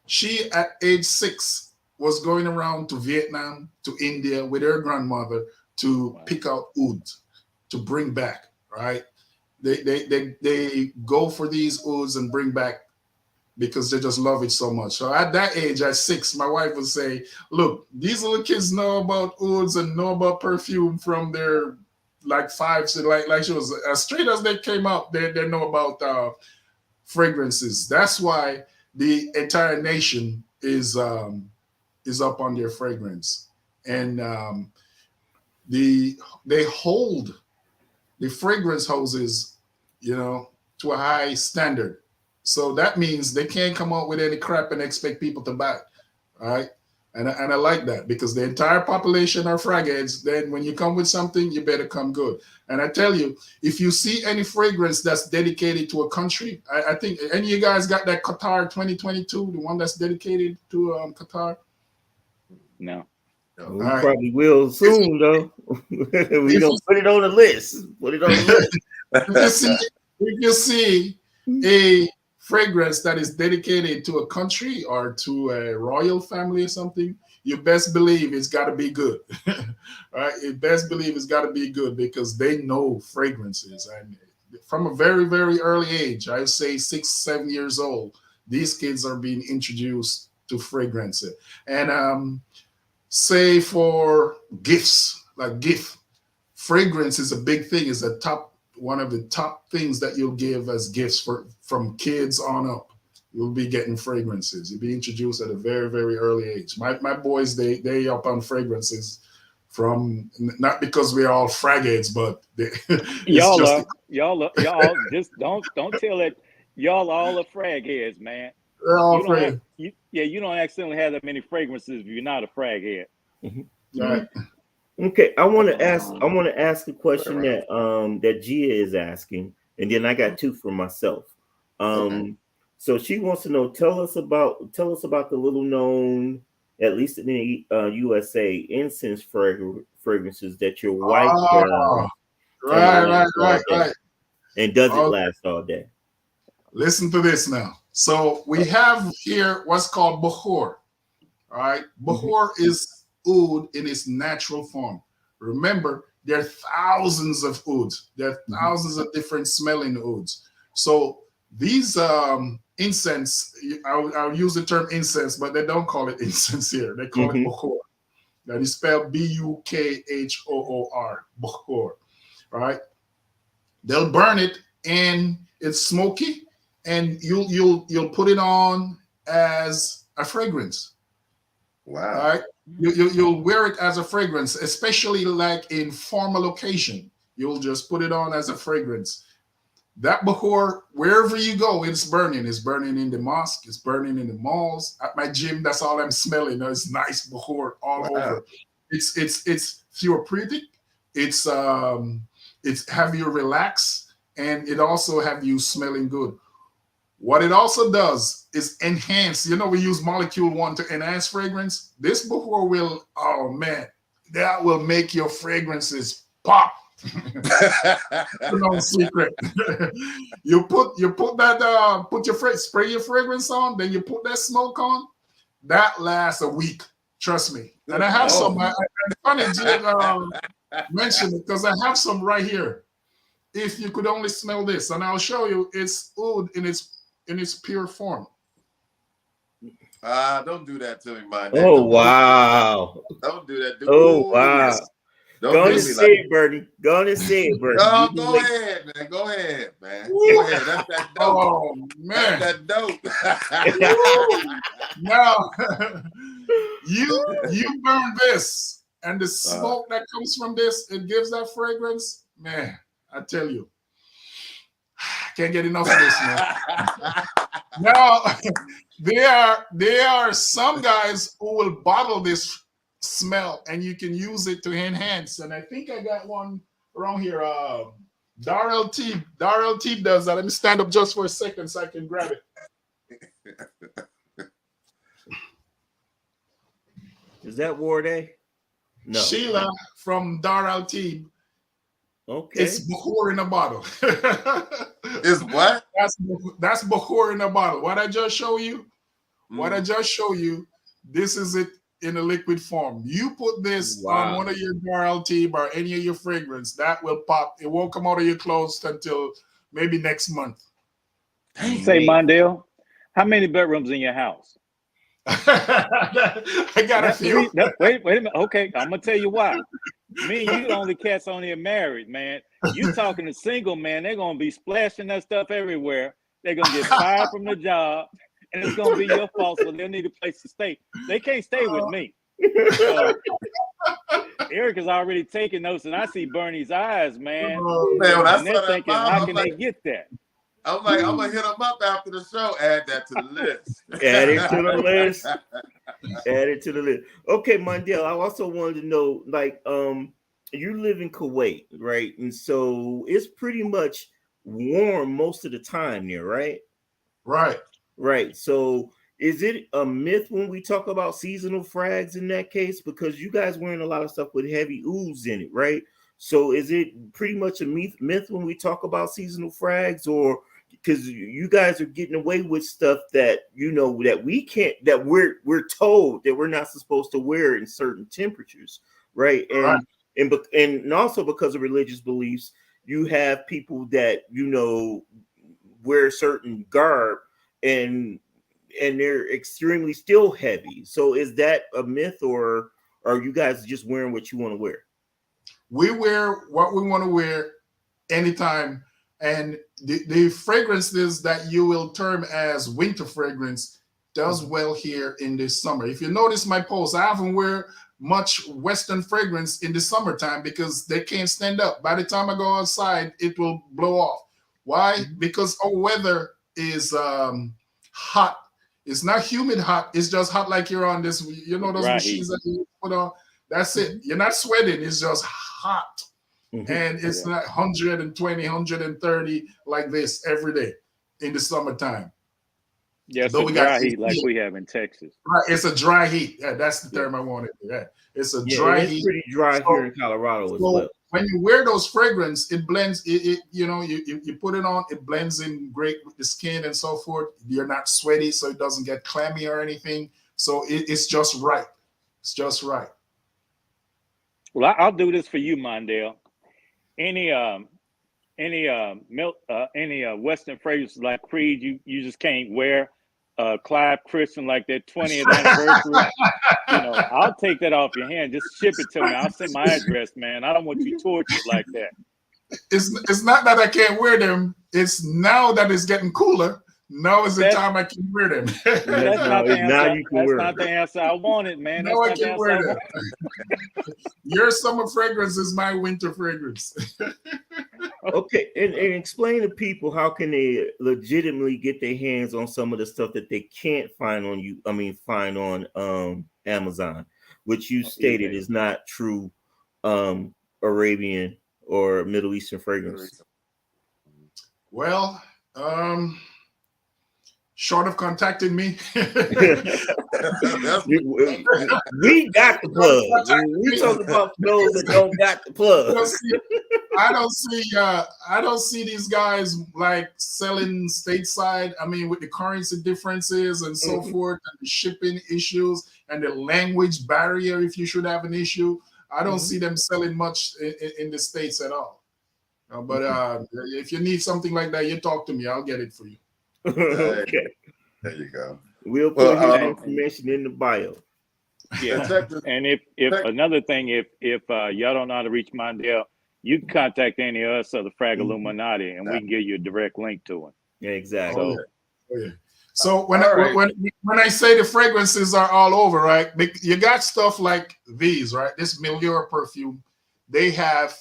she at age 6 was going around to Vietnam, to India with her grandmother to pick out oud to bring back, right? They go for these ouds and bring back because they just love it so much. So at that age, at 6, my wife would say, look, these little kids know about ouds and know about perfume from their 5. So like she was as straight as they came out, they know about fragrances. That's why the entire nation is up on their fragrance. And they hold the fragrance houses, to a high standard. So that means they can't come out with any crap and expect people to buy, all right? And I like that, because the entire population are fragheads. Then when you come with something, you better come good. And I tell you, if you see any fragrance that's dedicated to a country, I think any of you guys got that Qatar 2022, the one that's dedicated to Qatar? No. We probably will soon, though. We're going to put it on the list. Put it on the list. If you see a fragrance that is dedicated to a country or to a royal family or something, you best believe it's got to be good. Right? You best believe it's got to be good, because they know fragrances. And from a very, very early age, I would say 6, 7 years old, these kids are being introduced to fragrance it. And say for gifts, like gift, fragrance is a big thing. Is one of the top things that you'll give as gifts from kids on up. You'll be getting fragrances. You'll be introduced at a very, very early age. My boys, they up on fragrances from, not because we're all fragheads, but y'all just don't tell it. Y'all all are frag heads, man. They're all frag. You don't accidentally have that many fragrances if you're not a frag head. Mm-hmm. Right. Okay, I want to ask a question that Gia is asking, and then I got two for myself. Okay. So she wants to know, tell us about the little known, at least in the USA, incense fragrances that your wife does. Right. And does it last all day? Listen to this now. So we have here what's called Bahur. All right. Bahur is oud in its natural form. Remember, there are thousands of ouds. There are thousands of different smelling ouds. So these incense, I'll use the term incense, but they don't call it incense here. They call it Bahur. That is spelled Bukhoor. Bahur. All right. They'll burn it and it's smoky, and you'll put it on as a fragrance. Wow. All right. You'll wear it as a fragrance, especially like in formal occasion. You'll just put it on as a fragrance. That Bahur, wherever you go, it's burning. It's burning in the mosque. It's burning in the malls. At my gym, that's all I'm smelling. It's nice Bahur all over. It's therapeutic. It's have you relax, and it also have you smelling good. What it also does is enhance. We use molecule 1 to enhance fragrance. This Bahur will, oh man, that will make your fragrances pop. No secret. you put that spray your fragrance on, then you put that smoke on. That lasts a week. Trust me. And I have some. Funny Jim mentioned it because I have some right here. If you could only smell this, and I'll show you, it's oud in its pure form. Don't do that to me, man. Oh wow! Don't do that. Oh wow! Go on and say it, Bernie. Go on and say it, Bernie. No, go ahead, man. Go ahead. Go ahead. That's that dope. Oh man, that's that dope. Now you burn this, and the smoke that comes from this, it gives that fragrance. Man, I tell you, can't get enough of this, man. Now there are some guys who will bottle this smell, and you can use it to enhance. And I think I got one around here. Darrell Teeb does that. Let me stand up just for a second so I can grab it. Is that Warday? No. Sheila from Darrell Teeb. Okay. It's Bahur in a bottle. It's what? That's Bahur in a bottle. What I just show you, this is it in a liquid form. You put this on one of your Darrell Teeb or any of your fragrance, that will pop. It won't come out of your clothes until maybe next month. Say, Mondell, how many bedrooms in your house? I got a few. Wait a minute. Okay, I'm gonna tell you why. Me and you the only cats on here married, man. You talking to single, man, they're gonna be splashing that stuff everywhere. They're gonna get fired from the job, and it's gonna be your fault, so they'll need a place to stay. They can't stay with me. So, Eric is already taking notes, and I see Bernie's eyes, man. Man, when I and they're saw that thinking, bomb, how can they get that? I'm like, I'm gonna hit them up after the show. Add that to the list. Add it to the list. Add it to the list. Okay, Mondell, I also wanted to know, like, you live in Kuwait, right? And so it's pretty much warm most of the time there, right? Right. So is it a myth when we talk about seasonal frags in that case? Because you guys wearing a lot of stuff with heavy ooze in it, right? So is it pretty much a myth when we talk about seasonal frags, or because you guys are getting away with stuff that that we can't, that we're told that we're not supposed to wear in certain temperatures, right? And also because of religious beliefs, you have people that wear certain garb, and and they're extremely still heavy. So is that a myth, or are you guys just wearing what you want to wear? We wear what we want to wear anytime. And the fragrances that you will term as winter fragrance does well here in the summer. If you notice my post, I haven't wear much Western fragrance in the summertime because they can't stand up. By the time I go outside, it will blow off. Why? Because our weather is hot. It's not humid hot. It's just hot like you're on this, those machines that you put on. That's it. You're not sweating. It's just hot. And it's not 120, 130 like this every day in the summertime. Yeah, it's a dry heat like we have in Texas. Right, it's a dry heat. Yeah, that's the term I wanted. Yeah, it's a dry heat. It's pretty dry here in Colorado as well. When you wear those fragrance, it blends. You put it on, it blends in great with the skin and so forth. You're not sweaty, so it doesn't get clammy or anything. So it's just right. It's just right. Well, I'll do this for you, Mondell. Any Western fragrance like Creed, you just can't wear. Clive Christian, like that 20th anniversary. I'll take that off your hand. Just ship it to me. I'll send my address, man. I don't want you tortured like that. It's not that I can't wear them. It's now that it's getting cooler. Now is the time I can wear them. That's not the answer. That's not the answer I wanted, man. Now I can wear them. Your summer fragrance is my winter fragrance. Okay, and explain to people how can they legitimately get their hands on some of the stuff that they can't find on Amazon, which you stated is not true Arabian or Middle Eastern fragrance. Well, short of contacting me, we got the plug. We talk about those that don't got the plug. I don't see these guys like selling stateside. I mean, with the currency differences and so forth, and the shipping issues and the language barrier, if you should have an issue, I don't see them selling much in the States at all. But if you need something like that, you talk to me. I'll get it for you. Okay. There you go. We'll put his information in the bio. Yeah. And if another thing, if y'all don't know how to reach Mondell, you can contact any of us or the Frag Illuminati, and we can give you a direct link to him. Yeah, exactly. So when I say the fragrances are all over, right? You got stuff like these, right? This Allure perfume, they have.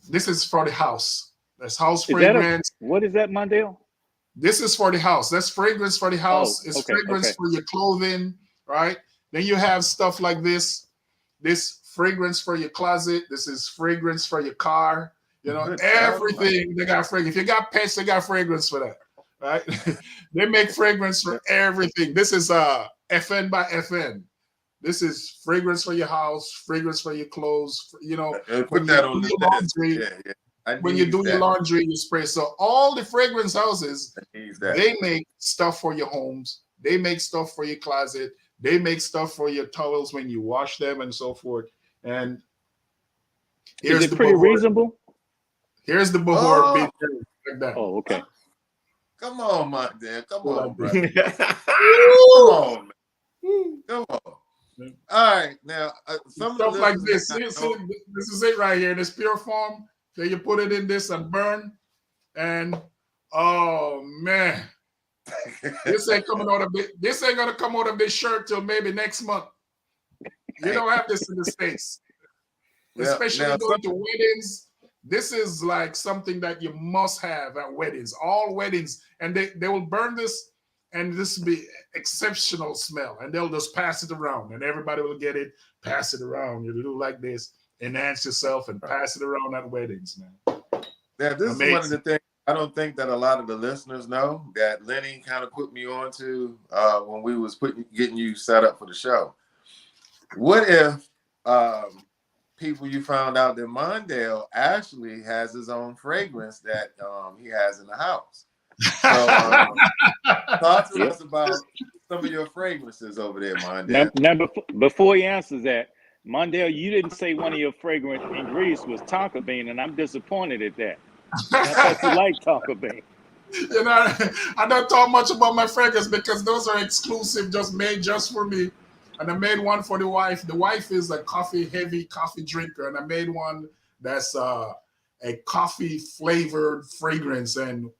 This is for the house. That's house fragrance. What is that, Mondell? This is for the house. That's fragrance for the house. It's fragrance for your clothing, right? Then you have stuff like this. This fragrance for your closet. This is fragrance for your car. Everything they got fragrance. If you got pets, they got fragrance for that, right? They make fragrance for everything. This is FN by FN. This is fragrance for your house, fragrance for your clothes. Put that on the laundry. When you do your laundry, you spray. So all the fragrance houses, they make stuff for your homes. They make stuff for your closet. They make stuff for your towels when you wash them and so forth. And here's is it pretty reasonable? Here's the Bahor like that. Oh, okay. Come on, my dad. Come on, bro. Come on, man. Come on. All right, now some stuff like this. See, this is it right here. This pure form. Then you put it in this and burn, and oh man, this ain't coming out of it. This ain't gonna come out of this shirt till maybe next month. You don't have this in the States, especially going to weddings. This is like something that you must have at weddings. All weddings, and they will burn this, and this will be exceptional smell, and they'll just pass it around, and everybody will get it. Pass it around. You do like this. Enhance yourself and pass it around at weddings, man. Yeah, this is one of the things I don't think that a lot of the listeners know that Lenny kind of put me on to when we was getting you set up for the show. What if people you found out that Mondell actually has his own fragrance that he has in the house? So talk to us about some of your fragrances over there, Mondell. Now before he answers that, Mondell, you didn't say one of your fragrant ingredients was tonka bean, and I'm disappointed at that. I thought you liked tonka bean. You know, I don't talk much about my fragrance because those are exclusive, just made just for me. And I made one for the wife. The wife is a heavy coffee drinker, and I made one that's a coffee flavored fragrance. And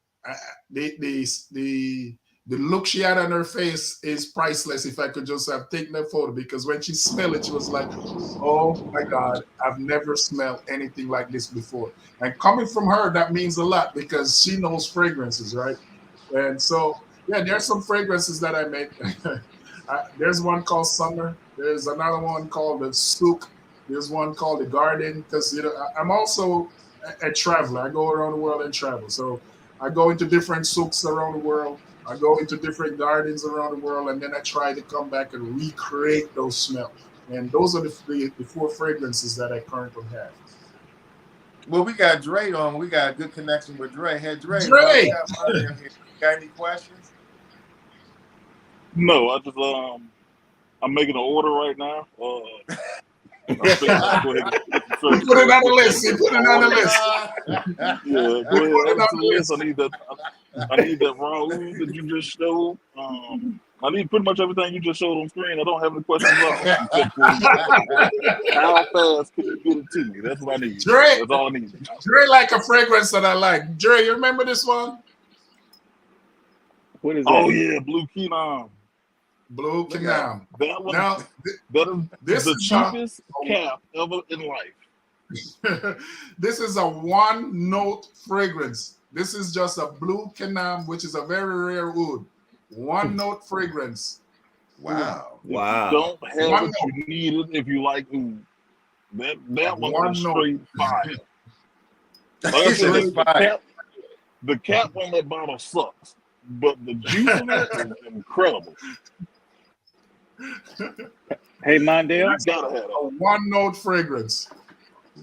the look she had on her face is priceless. If I could just have taken a photo, because when she smelled it, she was like, "Oh my God, I've never smelled anything like this before." And coming from her, that means a lot because she knows fragrances, right? And so, yeah, there's some fragrances that I make. There's one called Summer. There's another one called the Souk. There's one called the Garden. Because I'm also a traveler. I go around the world and travel. So I go into different souks around the world. I go into different gardens around the world, and then I try to come back and recreate those smells. And those are the four fragrances that I currently have. Well, we got Dre on. We got a good connection with Dre. Hey, Dre. Dre! Got any questions? No, I'm making an order right now. Put it on the list. Put it on the list. Yeah, go ahead. Add to the list. I need that raw oud that you just showed. I need pretty much everything you just showed on screen. I don't have any questions about. How fast can you get it to me? That's what I need. Dre, that's all I need. Dre like a fragrance that I like. Dre, you remember this one? What is that? Oh yeah, Blue Kenon. Blue Kenon. That one. Now, this is the cheapest cap ever in life. This is a one-note fragrance. This is just a Blue Kenon, which is a very rare oud. One-note fragrance. Wow. Wow. Don't have what you needed if you like oud. That one is straight fire. Like I said, the cap on that bottle sucks, but the juice in it is incredible. Hey, Mondell. Gotta have a one-note fragrance.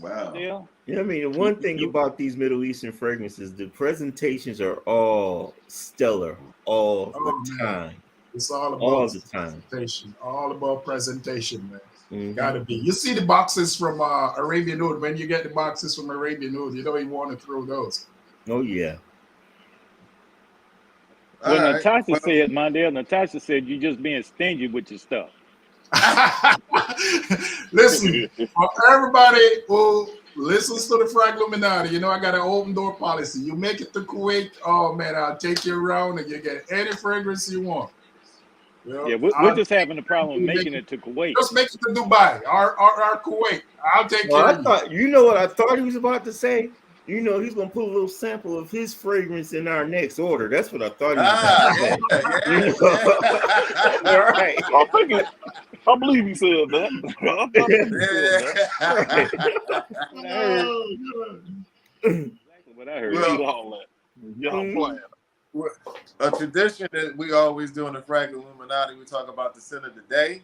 Wow. Mondell? Yeah, I mean, the one thing about these Middle Eastern fragrances, the presentations are all stellar all the time. It's all about all the time. Presentation. All about presentation, man. Mm-hmm. Gotta be. You see the boxes from Arabian Oud. When you get the boxes from Arabian Oud, you don't even want to throw those. Oh yeah. Well, Natasha said, Mondell, Natasha said you're just being stingy with your stuff. Listen, for everybody who listens to the Fragluminati, you know I got an open door policy. You make it to Kuwait, oh man, I'll take you around and you get any fragrance you want. You know, yeah, we're just having a problem with making it to Kuwait. Just make it to Dubai or Kuwait. I'll take care of you. You know what I thought he was about to say? You know, he's going to put a little sample of his fragrance in our next order. That's what I thought he was about to say. All right. I believe he said that. Exactly what I heard. All that. Y'all playing. A tradition that we always do in the Fragluminati, we talk about the scent of the day.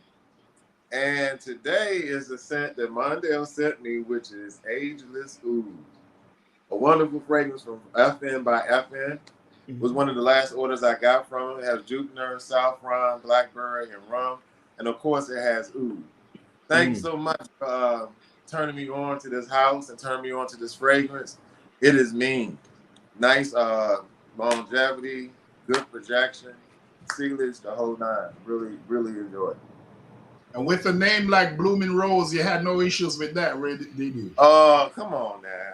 And today is the scent that Mondell sent me, which is Ageless Oud. A wonderful fragrance from FN by FN. It was one of the last orders I got from him. It has jute, saffron, blackberry, and rum. And of course, it has oud. Thank you so much for turning me on to this house and turning me on to this fragrance. It is mean. Nice longevity, good projection, sealage, the whole nine. Really, really enjoy it. And with a name like Blooming Rose, you had no issues with that, did you? Oh, come on now.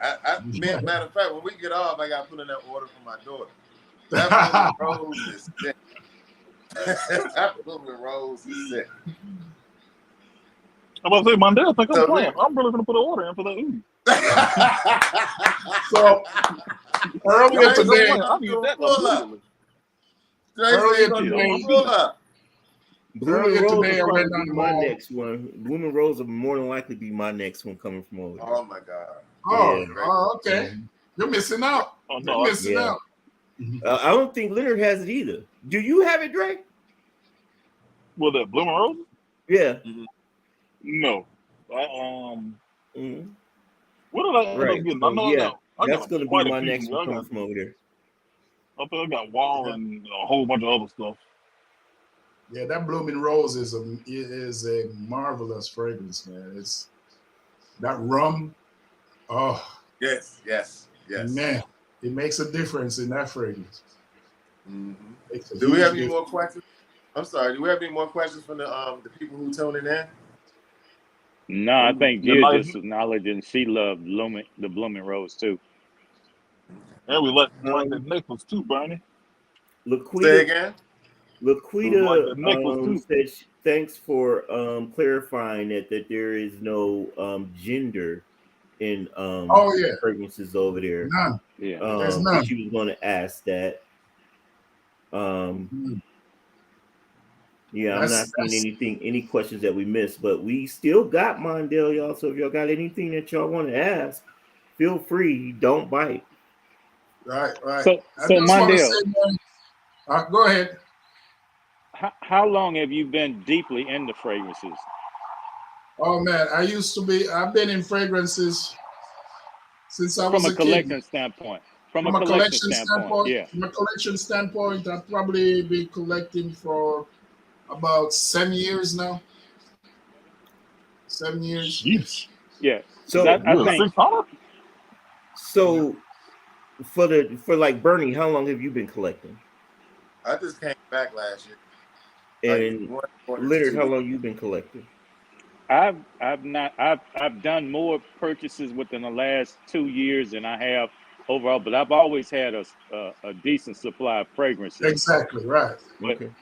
Matter of fact, when we get off, I got to put in that order for my daughter. That Blooming Rose is sick. That Blooming Rose is sick. I'm about to say, Mondell, I think I'm playing. I'm really going to put an order in for that oud. So, earlier today, I need that. Blooming Rose will probably be my next one. Blooming Rose will more than likely be my next one coming from over there. Oh my God. Okay. You're missing out. Oh, no, You're missing out. I don't think Leonard has it either. Do you have it, Dre? Well, that Blooming Rose? Yeah. No. What did I end up getting? That's going to be my next one coming from over there. I think I got Wall and a whole bunch of other stuff. Yeah, that Blooming Rose is a marvelous fragrance, man. It's that rum. Oh, yes. man, It makes a difference in that fragrance. Mm-hmm. Do we have any more questions? I'm sorry. Do we have any more questions from the people who tuning in? No, I think Gia just acknowledged and she loved the blooming rose too. And we like that necklace too, Bernie. Say again. Laquita said thanks for clarifying that there is no gender in fragrances over there. None. Yeah. There's none. She was going to ask that. Yeah, I'm not seeing any questions that we missed, but we still got Mondell, y'all. So if y'all got anything that y'all want to ask, feel free. Don't bite. Right. So Mondell, go ahead. How long have you been deeply into fragrances? Oh man, I've been in fragrances since I was a kid. From a collecting standpoint. From a collection standpoint, yeah. From a collection standpoint, I've probably been collecting for about 7 years now. 7 years. Jeez. Yeah. So I think. So for like Bernie, how long have you been collecting? I just came back last year. And Leonard, how long you been collecting? I've done more purchases within the last 2 years than I have overall, but I've always had a decent supply of fragrances. Exactly right.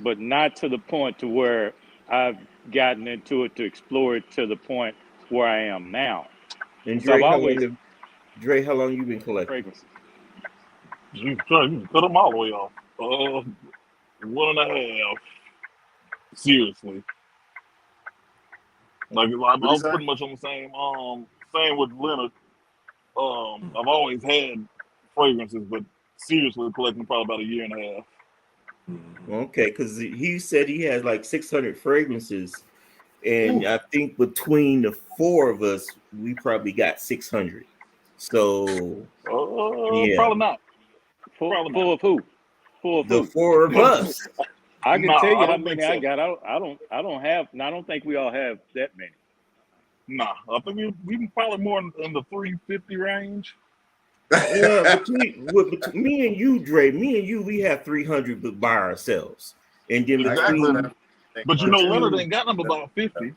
But not to the point to where I've gotten into it to explore it to the point where I am now. And so Dre, how long you been collecting fragrances? You can cut them all the way off. 1.5. Seriously. Like I'm pretty much on the same with Leonard. I've always had fragrances, but seriously collecting probably about 1.5 years. Okay, because he said he has like 600 fragrances, and I think between the 4 of us, we probably got 600. So yeah, probably not. Full of who? Full of the who? 4 of us. I can tell you how many I got. I don't think we all have that many. Nah, I think we probably more in the 350 range. Yeah, between me and you, Dre, we have 300 but by ourselves. And then but you know, Leonard ain't got number about 50.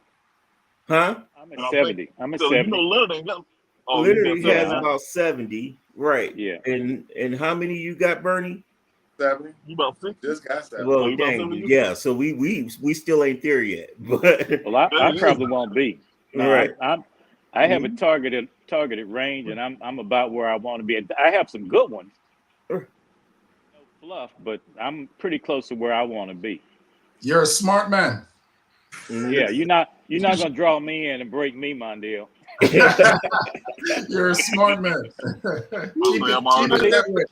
Huh? I'm at 70. I'm at 70. You know, Leonard ain't got. Leonard has about 70, right? Yeah. And how many you got, Bernie? 70. You about 60? Just got 70. Well, dang, yeah. So we still ain't there yet, but well, I probably won't be. No, right. I have a targeted range, and I'm about where I want to be. I have some good ones. No fluff, but I'm pretty close to where I want to be. You're a smart man. Yeah, you're not gonna draw me in and break me, Mondell. You're a smart man. keep it that way.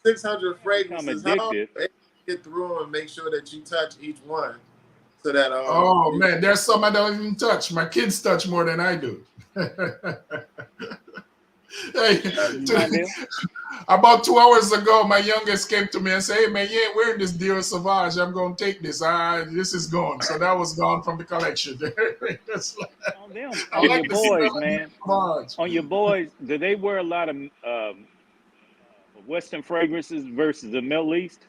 600 fragrances. I'm addicted. Get through them and make sure that you touch each one, so that oh man, there's some I don't even touch. My kids touch more than I do. Hey, about 2 hours ago, my youngest came to me and said, "Hey man, you ain't wearing this Dior Sauvage. I'm gonna take this. This is gone." So that was gone from the collection. On them, on your boys, man. On your boys, do they wear a lot of Western fragrances versus the Middle East?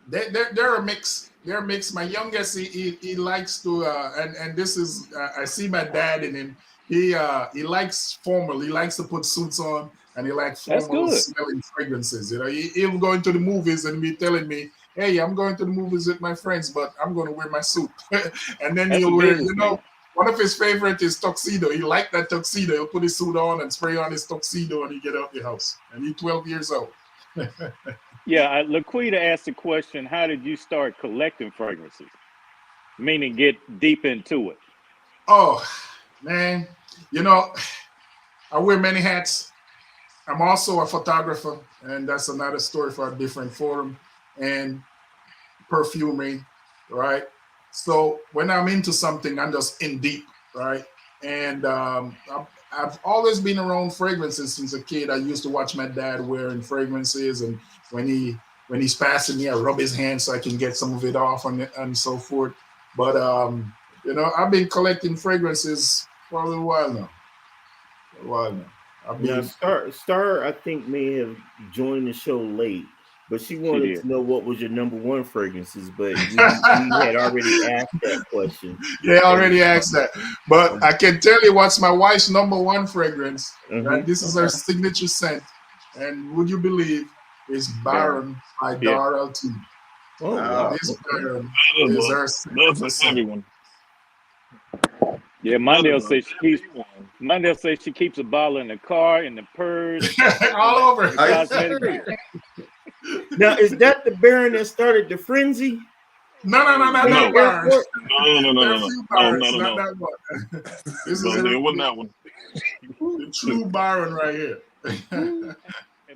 They're a mix. They're a mix. My youngest, he likes to, and this is, I see my dad in him. He likes formal. He likes to put suits on, and he likes formal smelling fragrances. You know, he'll go into the movies and be telling me, "Hey, I'm going to the movies with my friends, but I'm going to wear my suit." And then he'll wear, one of his favorite is tuxedo. He liked that tuxedo. He'll put his suit on and spray on his tuxedo, and he get out the house. And he's 12 years old. Yeah, Laquita asked the question, how did you start collecting fragrances? Meaning get deep into it. Oh, man. You know, I wear many hats. I'm also a photographer, and that's another story for a different forum. And perfumery, right? So when I'm into something, I'm just in deep, right? And I've always been around fragrances since a kid. I used to watch my dad wearing fragrances, and when he's passing me, I rub his hand so I can get some of it off and so forth. But I've been collecting fragrances for a little while now. I Now, mean, Star, I think may have joined the show late, but she wanted did. to know what was your number one fragrances. But we had already asked that question. yeah, I And, already asked that. But I can tell you what's my wife's number one fragrance. Right? This is her signature scent. And would you believe it's Baron by Yeah. Darrell T. oh wow, This Baron That is is her a signature scent. heavy one. Yeah, Mondell says she keeps a bottle in the car, in the purse, All over. in the cosmetic. Now is that the Baron that started the frenzy? No, not in that the Baron. airport? There are a few Barons, not that one. This is It wasn't that one. the true Baron right here. And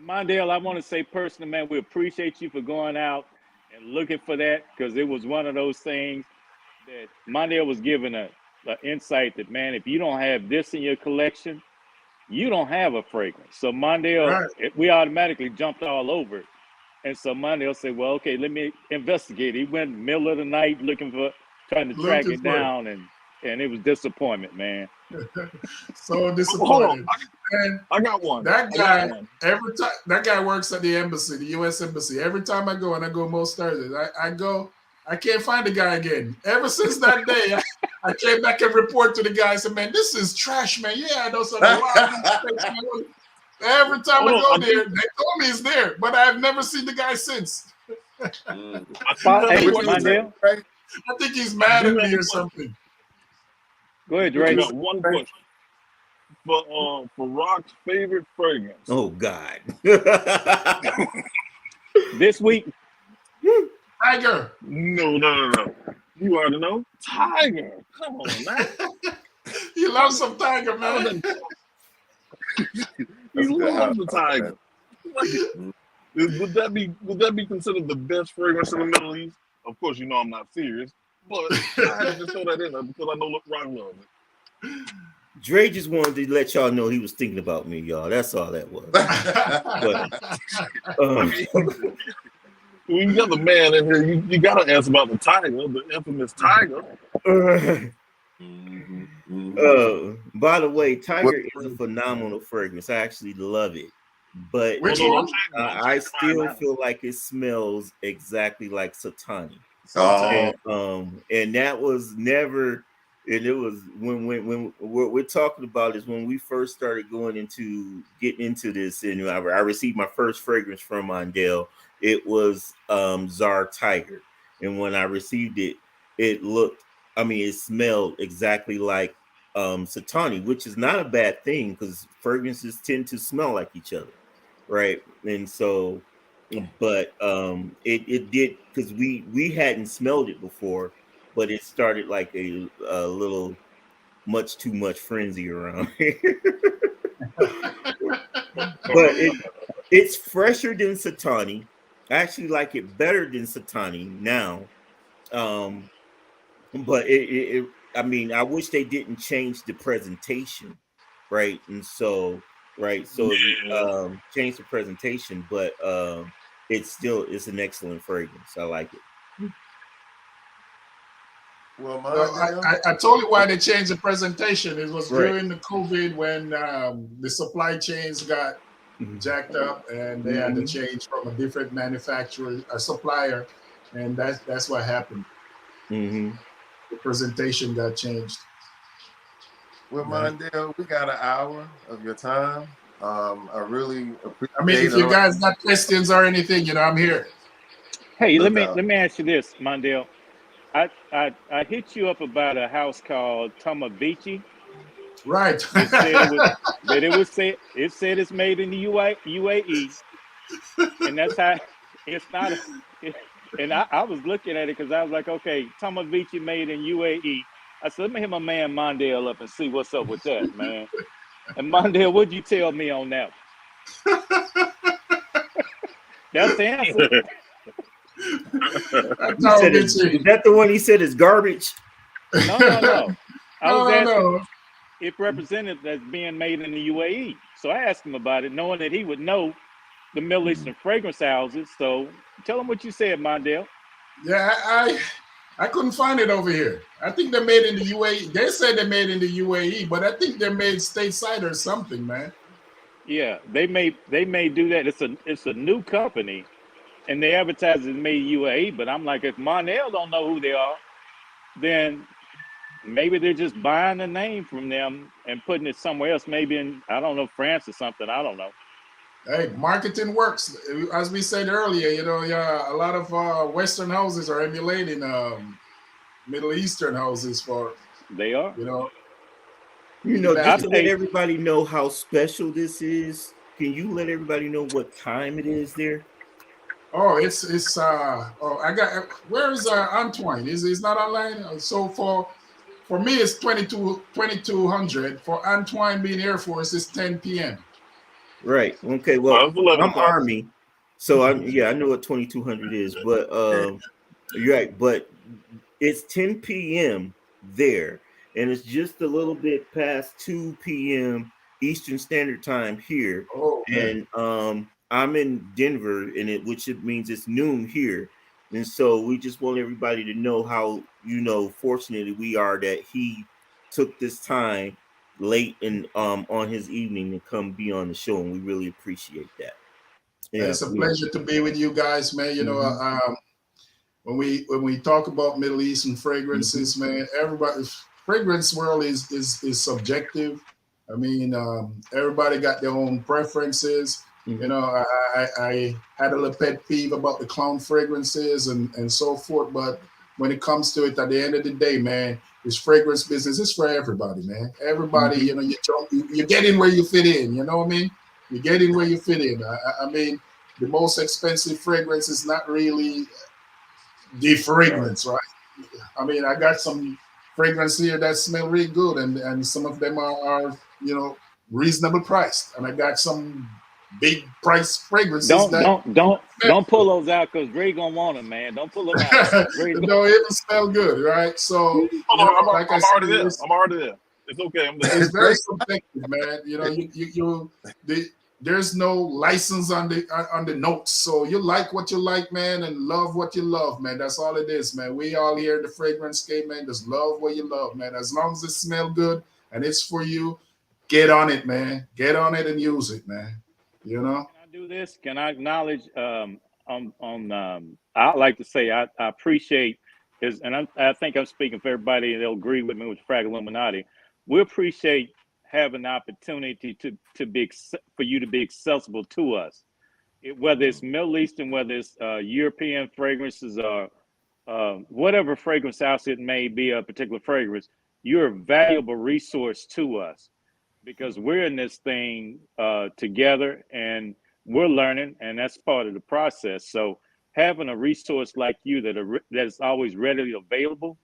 Mondell, I want to say personally, man, we appreciate you for going out and looking for that, because it was one of those things that Mondell was given an insight that, man, if you don't have this in your collection, you don't have a fragrance. So Mondell, we automatically jumped all over it. And so Mondell said, well, okay, let me investigate. He went middle of the night trying to track it down, and it was disappointment, man. So disappointed. And I got one. That guy, every time, that guy works at the embassy, the U.S. Embassy. Every time I go, and I go most Thursdays, I can't find the guy again. Ever since that day, I came back and report to the guy. I said, man, this is trash, man. Yeah, I know something. Every time I go there, they told me it's there, but I've never seen the guy since. Mondell? I think he's mad at me or something. Go ahead, Dre. I got one question. For Rock's favorite fragrance. Oh God. This week. Tiger. No. You already know. Tiger. Come on, man. You love some Tiger, man. You love the Tiger. Would that be considered the best fragrance in the Middle East? Of course, you know I'm not serious, but I had to just throw that in there because I know Rock loves it. Dre just wanted to let y'all know he was thinking about me, y'all. That's all that was. When you got the man in here, you got to ask about the Tiger, the infamous Tiger. By the way, Tiger is a phenomenal fragrance. I actually love it, but I still feel like it smells exactly like Satani. And that was never. And it was when what we're talking about is when we first started getting into this, and I received my first fragrance from Mondell. It was Czar Tiger, and when I received it, it smelled exactly like Satani, which is not a bad thing because fragrances tend to smell like each other, right? And so, but it did, because we hadn't smelled it before. But it started like a little much too much frenzy around here. But it's fresher than Satani. I actually like it better than Satani now. But I wish they didn't change the presentation, right? And so change the presentation, but it's an excellent fragrance. I like it. Well, I told you why they changed the presentation. It was during the COVID when the supply chains got jacked up, and they had to change from a different manufacturer, a supplier, and that's what happened. The presentation got changed. Well, Mondell, we got an hour of your time. I really appreciate. I mean, if you guys got questions or anything, I'm here. Hey, let me ask you this, Mondell. I hit you up about a house called Tomavici. Right. It said it's made in the UAE, and that's how it's not. And I was looking at it because I was like, okay, Tomavici made in UAE. I said, let me hit my man Mondell up and see what's up with that, man. And Mondell, what'd you tell me on that? That's the answer. Is that the one he said is garbage? No. I was asking if represented as being made in the UAE. So I asked him about it, knowing that he would know the Middle Eastern fragrance houses. So tell him what you said, Mondell. Yeah, I couldn't find it over here. I think they're made in the UAE. They said they're made in the UAE, but I think they're made stateside or something, man. Yeah, they may do that. It's a new company, and they advertise it's made UAE. But I'm like, if Mondell don't know who they are, then maybe they're just buying the name from them and putting it somewhere else. Maybe in, I don't know, France or something. I don't know. Hey, marketing works. As we said earlier, yeah, a lot of Western houses are emulating Middle Eastern houses for, They are. Just to let Hey, everybody know how special this is, can you let everybody know what time it is there? Oh, it's I got, where is Antoine? Is not online? So for me it's 2200. For Antoine being Air Force, it's 10 p.m. Right. Okay. Well, It's 11 I'm o'clock. Army, so I know what 2200 is, but you're right. But it's 10 p.m. there, and it's just a little bit past 2 p.m. Eastern Standard Time here, Oh man. and I'm in Denver, which it means it's noon here, and so we just want everybody to know how fortunate we are that he took this time late and on his evening to come be on the show, and we really appreciate that. Yeah, It's a pleasure to be with you guys, man. When we talk about Middle Eastern fragrances, man, everybody's fragrance world is subjective. I mean, everybody got their own preferences. I had a little pet peeve about the clown fragrances and so forth, but when it comes to it, at the end of the day, man, this fragrance business is for everybody, man. Everybody, you get in where you fit in. You know what I mean? You get in where you fit in. I mean, the most expensive fragrance is not really the fragrance, right? I mean, I got some fragrance here that smell really good, and some of them are reasonable priced, and I got some big price fragrances that don't pull those out because Dre gonna want them, man. Don't pull them out. don't even smell good, right? So like I said, I'm already there. It's okay. I'm there. It's very subjective, man. There's no license on the notes, so you like what you like, man, and love what you love, man. That's all it is, man. We all here in the fragrance game, man. Just love what you love, man. As long as it smells good and it's for you, get on it, man. Get on it and use it, man. Can I do this? Can I acknowledge I like to say I appreciate is, and I think I'm speaking for everybody and they'll agree with me with Frag Illuminati. We appreciate having the opportunity to be for you to be accessible to us, whether it's Middle Eastern, whether it's European fragrances or whatever fragrance house it may be, a particular fragrance. You're a valuable resource to us because we're in this thing together and we're learning, and that's part of the process. So having a resource like you that is always readily available,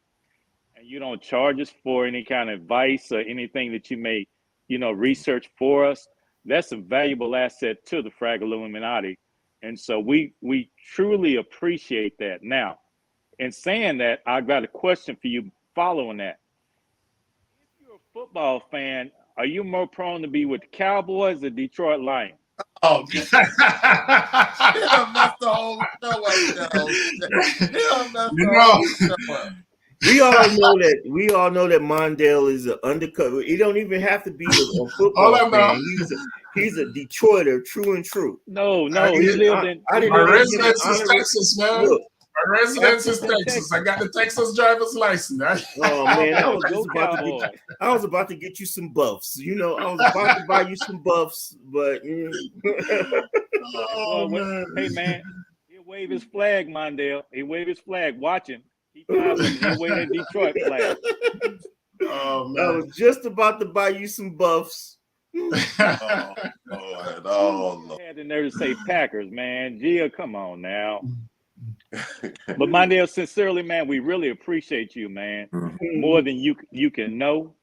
and you don't charge us for any kind of advice or anything that you may, research for us, that's a valuable asset to the Frag Illuminati. And so we truly appreciate that. Now, in saying that, I've got a question for you following that. If you're a football fan, are you more prone to be with the Cowboys or Detroit Lions? Oh, he messed the whole show up. We all know that Mondell is an undercover. He don't even have to be a football fan. He's a Detroiter, true and true. No, he lived in. My residence is Texas, man. Look, my residence is Texas. I got the Texas driver's license. Oh man, I was about to get you some buffs. I was about to buy you some buffs, but man. Hey man, he'll wave his flag, Mondell. He wave his flag. Watch him. He'll wave that Detroit flag. Oh man, I was just about to buy you some buffs. Lord. Had the nerve to say Packers, man. Gia, come on now. But Mondell, sincerely, man, we really appreciate you, man, more than you can know.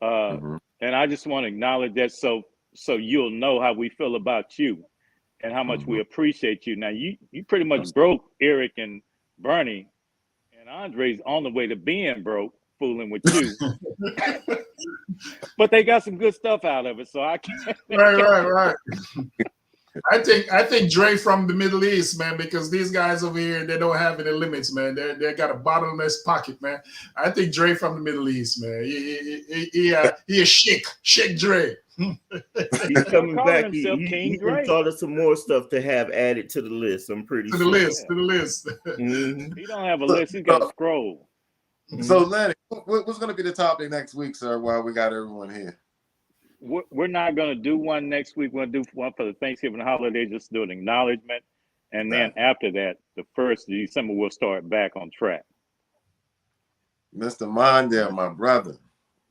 And I just want to acknowledge that so you'll know how we feel about you and how much we appreciate you. Now, you pretty much broke Eric and Bernie, and Andre's on the way to being broke, fooling with you. But they got some good stuff out of it, so I can't. Right. I think Dre from the Middle East, man, because these guys over here, they don't have any limits, man. They got a bottomless pocket, man. I think Dre from the Middle East, man. He a Sheikh Dre. He's coming calling back. himself King He Drake. thought of some more stuff to have added to the list. I'm pretty To sure. the list, to the list. Mhm. He don't have a list. He's got a scroll. So, Lenny, what's going to be the topic next week, sir, while we got everyone here? We're not going to do one next week. We're going to do one for the Thanksgiving holiday, just do an acknowledgement. And then after that, the 1st of December, we'll start back on track. Mr. Mondell, my brother.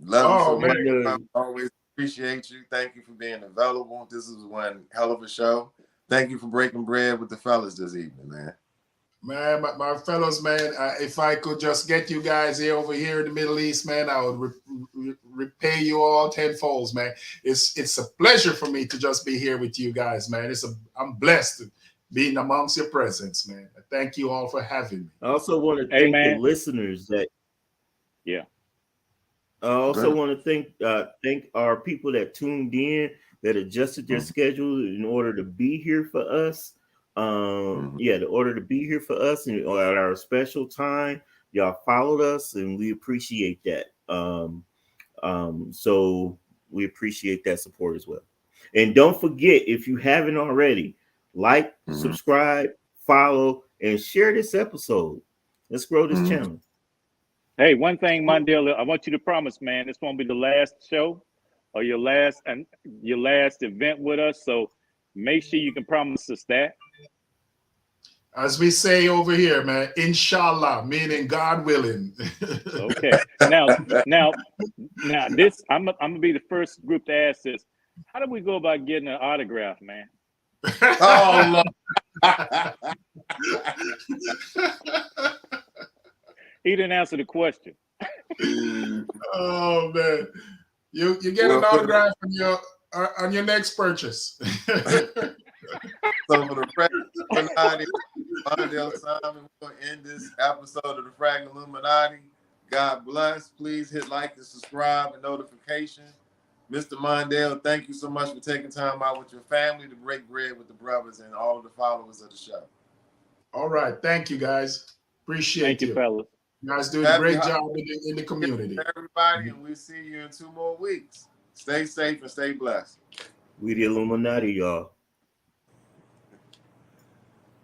Love you so much. I always appreciate you. Thank you for being available. This is one hell of a show. Thank you for breaking bread with the fellas this evening, man. Man, my fellows, man, if I could just get you guys over here in the Middle East, man, I would repay you all tenfold, man. It's a pleasure for me to just be here with you guys, man. I'm blessed being amongst your presence, man. Thank you all for having me. I also want to thank the listeners that. Yeah. I also want to thank our people that tuned in, that adjusted their schedule in order to be here for us. In order to be here for us and at our special time, y'all followed us, and we appreciate that. So we appreciate that support as well. And don't forget, if you haven't already, like, subscribe, follow, and share this episode. Let's grow this channel. Hey, one thing, Mondell, I want you to promise, man, this won't be the last show or your last event with us. So make sure you can promise us that. As we say over here, man, inshallah, meaning God willing. Okay. Now, this I'm gonna be the first group to ask this. How do we go about getting an autograph, man? Oh, He didn't answer the question. Oh man, you get an autograph on your next purchase. So for the Illuminati, Mondell Salmon, we're going to end this episode of the Fragment Illuminati. God bless. Please hit like and subscribe and notification. Mr. Mondell, thank you so much for taking time out with your family to break bread with the brothers and all of the followers of the show. All right. Thank you, guys. Appreciate you, fellas. You guys doing a great job in the community. Everybody, and we'll see you in 2 more weeks. Stay safe and stay blessed. We the Illuminati, y'all.